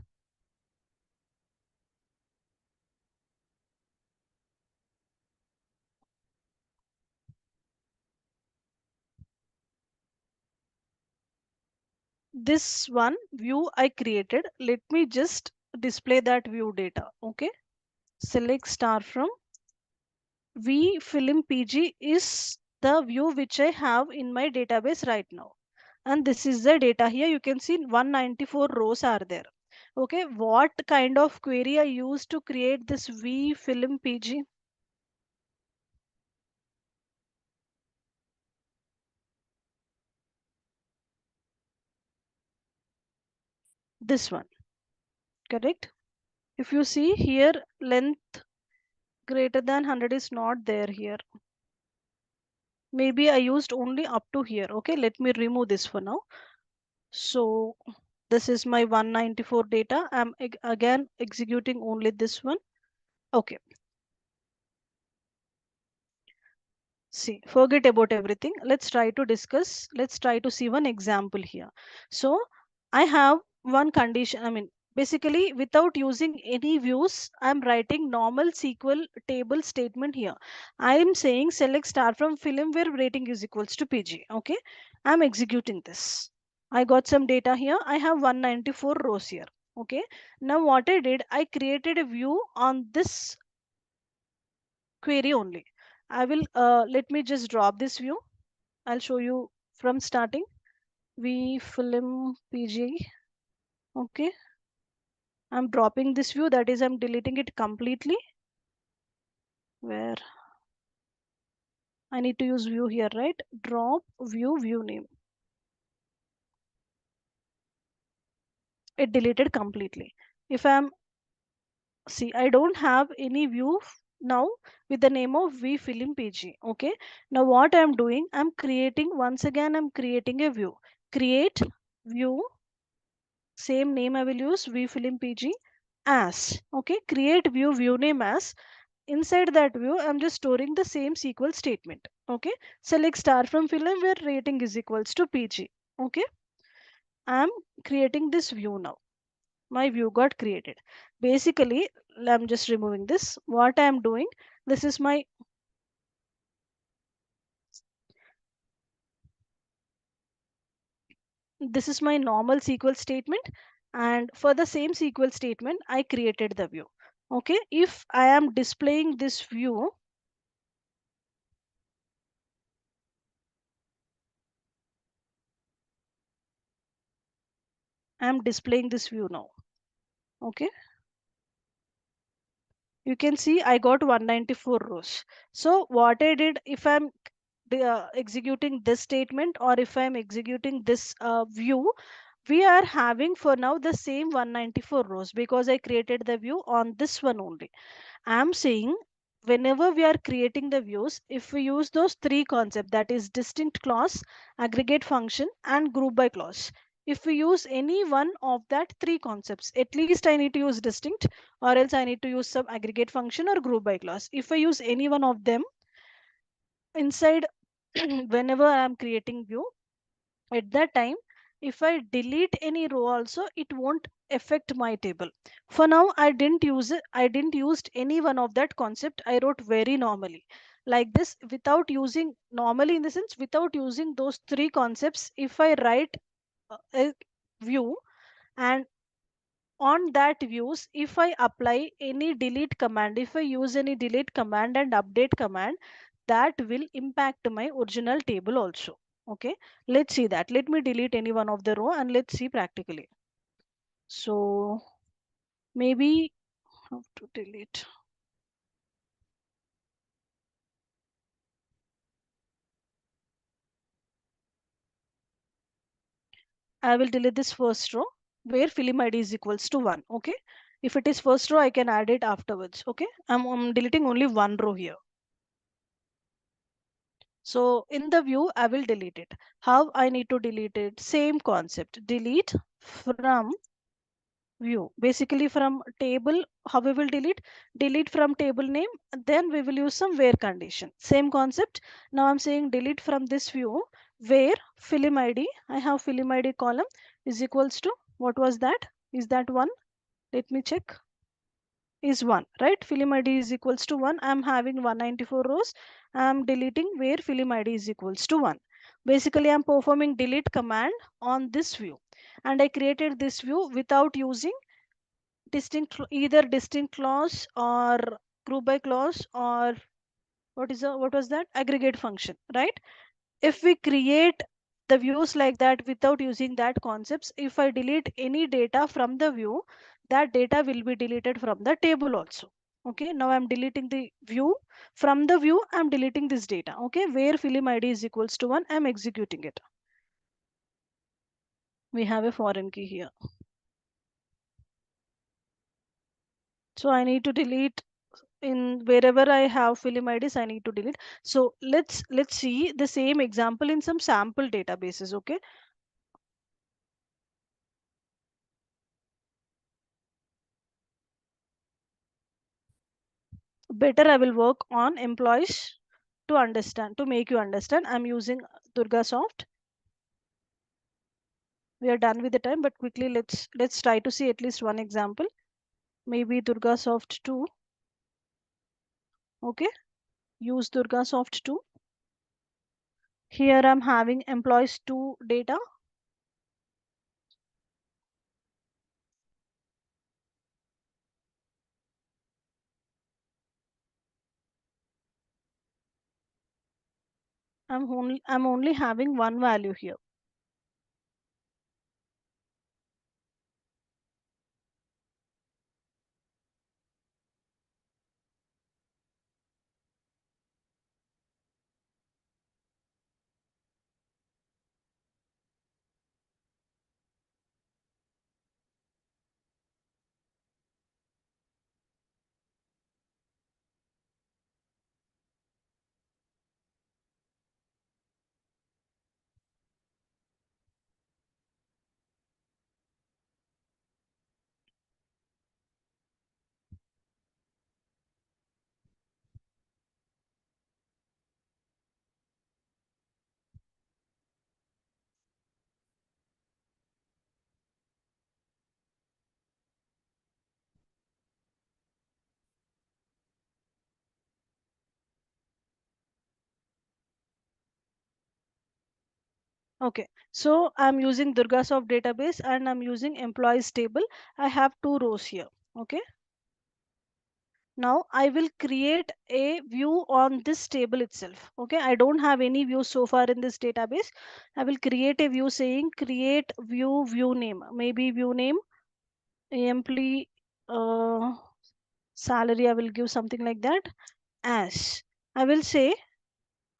Speaker 1: This one view I created, let me just display that view data, okay? Select star from V film PG is the view which I have in my database right now, and this is the data. Here you can see 194 rows are there. Okay, what kind of query I used to create this V film PG? this one, correct? If you see here, length greater than 100 is not there here. Maybe I used only up to here. Okay, let me remove this for now. So this is my 194 data. I'm again executing only this one. Okay, see, forget about everything. Let's try to discuss. Let's try to see one example here. So I have one condition. I mean, basically, without using any views, I'm writing normal SQL table statement here. I am saying select star from film where rating is equals to PG. Okay, I'm executing this. I got some data here. I have 194 rows here. Okay, now what I did, I created a view on this query only. I will let me just drop this view. I'll show you from starting. V film PG. Okay, I'm dropping this view, that is I'm deleting it completely. Where I need to use view here, right? Drop view name. It deleted completely. If I'm see, I don't have any view now with the name of V film PG. Okay, now what I'm doing, I'm creating once again, I'm creating a view. Create view, same name I will use, V film PG as. Okay, create view name as. Inside that view, I'm just storing the same SQL statement. Okay, select star from film where rating is equals to PG. Okay, I'm creating this view now. My view got created. Basically, I'm just removing this. What I'm doing, this is my this is my normal SQL statement, and for the same SQL statement, I created the view. Okay, if I am displaying this view, I'm displaying this view now. Okay, you can see I got 194 rows. So what I did, if I'm executing this statement or if I'm executing this view, we are having for now the same 194 rows because I created the view on this one only. I'm saying whenever we are creating the views, if we use those three concepts, that is distinct clause, aggregate function, and group by clause. If we use any one of that three concepts, at least I need to use distinct, or else I need to use some aggregate function or group by clause. If I use any one of them inside, whenever I am creating view, at that time, if I delete any row also, it won't affect my table. For now, I didn't use any one of that concept. I wrote very normally like this, without using normally, in the sense without using those three concepts. If I write a view, and on that views, if I apply any delete command, if I use any delete command and update command, that will impact my original table also. Okay, let's see that. Let me delete any one of the row and let's see practically. So maybe how to delete. I will delete this first row where film id is equals to 1. Okay, if it is first row, I can add it afterwards. Okay, I'm deleting only one row here. So in the view, I will delete it. How I need to delete it? Same concept. Delete from view. Basically from table, how we will delete? Delete from table name. Then we will use some where condition. Same concept. Now I'm saying delete from this view where film ID. I have film ID column is equals to, what was that? Is that 1? Let me check. Is 1, right? Film id is equals to 1. I'm having 194 rows. I'm deleting where film id is equals to 1. Basically I'm performing delete command on this view, and I created this view without using either distinct clause or group by clause, or what was that, aggregate function, right? If we create the views like that without using that concepts, if I delete any data from the view, that data will be deleted from the table also. Okay, now I'm deleting the view. From the view, I'm deleting this data. Okay, where film id is equals to 1, I'm executing it. We have a foreign key here. So I need to delete in wherever I have film IDs, I need to delete. So let's see the same example in some sample databases. Okay. Better I will work on employees to make you understand. I'm using DurgaSoft. We are done with the time, but quickly let's try to see at least one example. Maybe DurgaSoft 2. Okay. Use DurgaSoft 2. Here I'm having employees 2 data. I'm only having one value here. Okay, so I'm using Durgasoft database and I'm using employees table. I have 2 rows here. Okay, now I will create a view on this table itself. Okay, I don't have any views so far in this database. I will create a view saying create view name. Maybe view name employee salary. I will give something like that. As I will say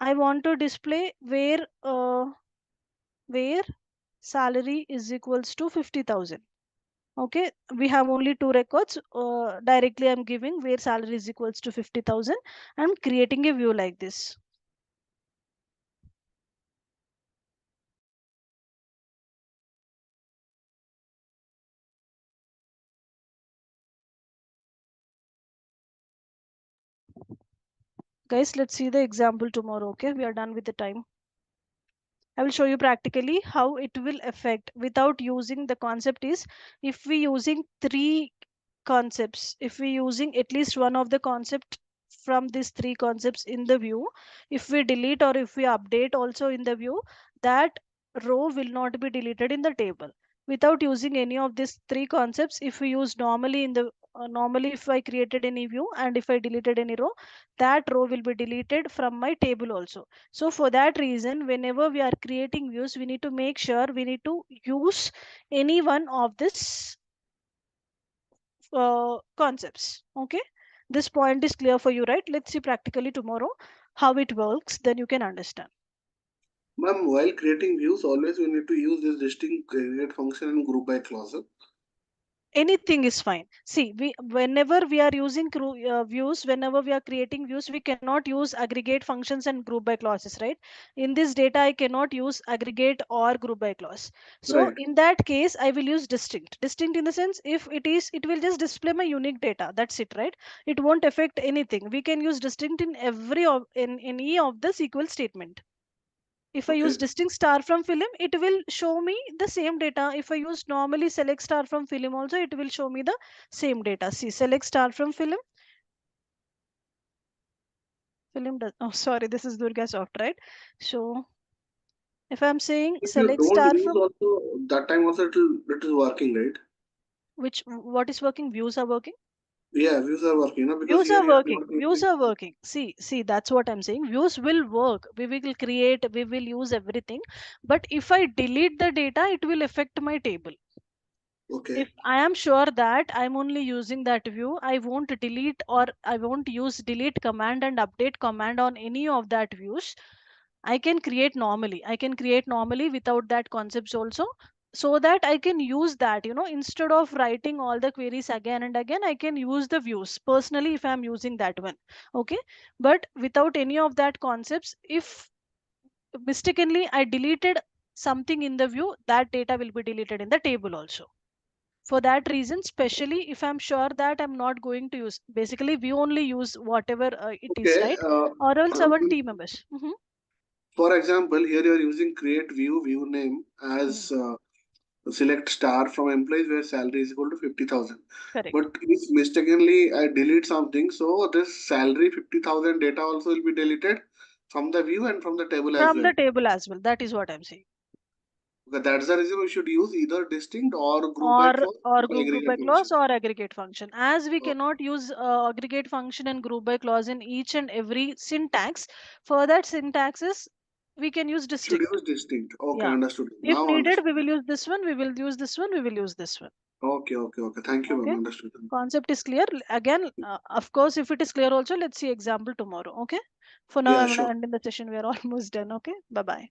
Speaker 1: I want to display where salary is equals to 50,000. Okay, we have only 2 records. Directly I'm giving where salary is equals to 50,000. I'm creating a view like this. Guys, let's see the example tomorrow. Okay, we are done with the time. I will show you practically how it will affect without using the concept is if we using 3 concepts, if we using at least one of the concept from these 3 concepts in the view, if we delete or if we update also in the view, that row will not be deleted in the table. Without using any of these 3 concepts, if we use normally in the normally if I created any view and if I deleted any row, that row will be deleted from my table also. So for that reason, whenever we are creating views, we need to make sure we need to use any one of this concepts. Okay, this point is clear for you, right? Let's see practically tomorrow how it works, then you can understand.
Speaker 4: Ma'am, while creating views, always we need to use this distinct create function and group by clause. Huh?
Speaker 1: Anything is fine. See, we whenever we are using views, whenever we are creating views, we cannot use aggregate functions and group by clauses, right? In this data I cannot use aggregate or group by clause. So
Speaker 4: Right.
Speaker 1: in that case I will use distinct in the sense if it will just display my unique data, that's it, right? It won't affect anything. We can use distinct in in any of the SQL statement. If I use
Speaker 4: Okay.
Speaker 1: distinct star from film, it will show me the same data. If I use normally select star from film also, it will show me the same data. See, select star from film does, oh sorry, this is Durga soft, right? So if I'm saying
Speaker 4: If you
Speaker 1: select
Speaker 4: don't
Speaker 1: star
Speaker 4: use
Speaker 1: from
Speaker 4: also that time also it is working, right?
Speaker 1: what is working, views are working.
Speaker 4: Yeah, views are working, no? Because
Speaker 1: Views
Speaker 4: here
Speaker 1: are
Speaker 4: you are
Speaker 1: working.
Speaker 4: not
Speaker 1: Views
Speaker 4: using.
Speaker 1: are working. See, that's what I'm saying. Views will work. We will create, we will use everything. But if I delete the data, it will affect my table.
Speaker 4: Okay.
Speaker 1: If I am sure that I'm only using that view, I won't delete or I won't use delete command and update command on any of that views. I can create normally. I can create normally without that concepts also. so that I can use that, instead of writing all the queries again and again, I can use the views personally if I'm using that one. Okay. But without any of that concepts, if mistakenly I deleted something in the view, that data will be deleted in the table also. For that reason, especially if I'm sure that I'm not going to use, basically we only use whatever it is,
Speaker 4: Okay.
Speaker 1: right? Or else our team members.
Speaker 4: For example, here you are using create view name
Speaker 1: Mhm.
Speaker 4: as select star from employees where salary is equal to 50,000.
Speaker 1: Correct.
Speaker 4: But if mistakenly I delete something, so this salary 50,000 data also will be deleted from the view and from the table as
Speaker 1: From
Speaker 4: well.
Speaker 1: the table as well. That is what I'm saying.
Speaker 4: Okay, that's the reason we should use either distinct or group by
Speaker 1: or
Speaker 4: clause
Speaker 1: or
Speaker 4: or
Speaker 1: group by
Speaker 4: aggregate
Speaker 1: clause
Speaker 4: function.
Speaker 1: or aggregate function, as we
Speaker 4: Okay.
Speaker 1: cannot use aggregate function and group by clause in each and every syntax. For that syntaxes, we can use
Speaker 4: Should
Speaker 1: distinct.
Speaker 4: use distinct. Okay,
Speaker 1: Yeah,
Speaker 4: understood.
Speaker 1: if
Speaker 4: Now
Speaker 1: needed we
Speaker 4: understood.
Speaker 1: will use this one, we will use this one, we will use this one.
Speaker 4: Okay. Thank you, ma'am.
Speaker 1: Okay,
Speaker 4: Understood.
Speaker 1: concept is clear. Again, of course, if it is clear also, let's see example tomorrow. Okay, for now
Speaker 4: Yeah,
Speaker 1: I'm
Speaker 4: sure.
Speaker 1: ending the session, we are almost done. Okay, bye bye.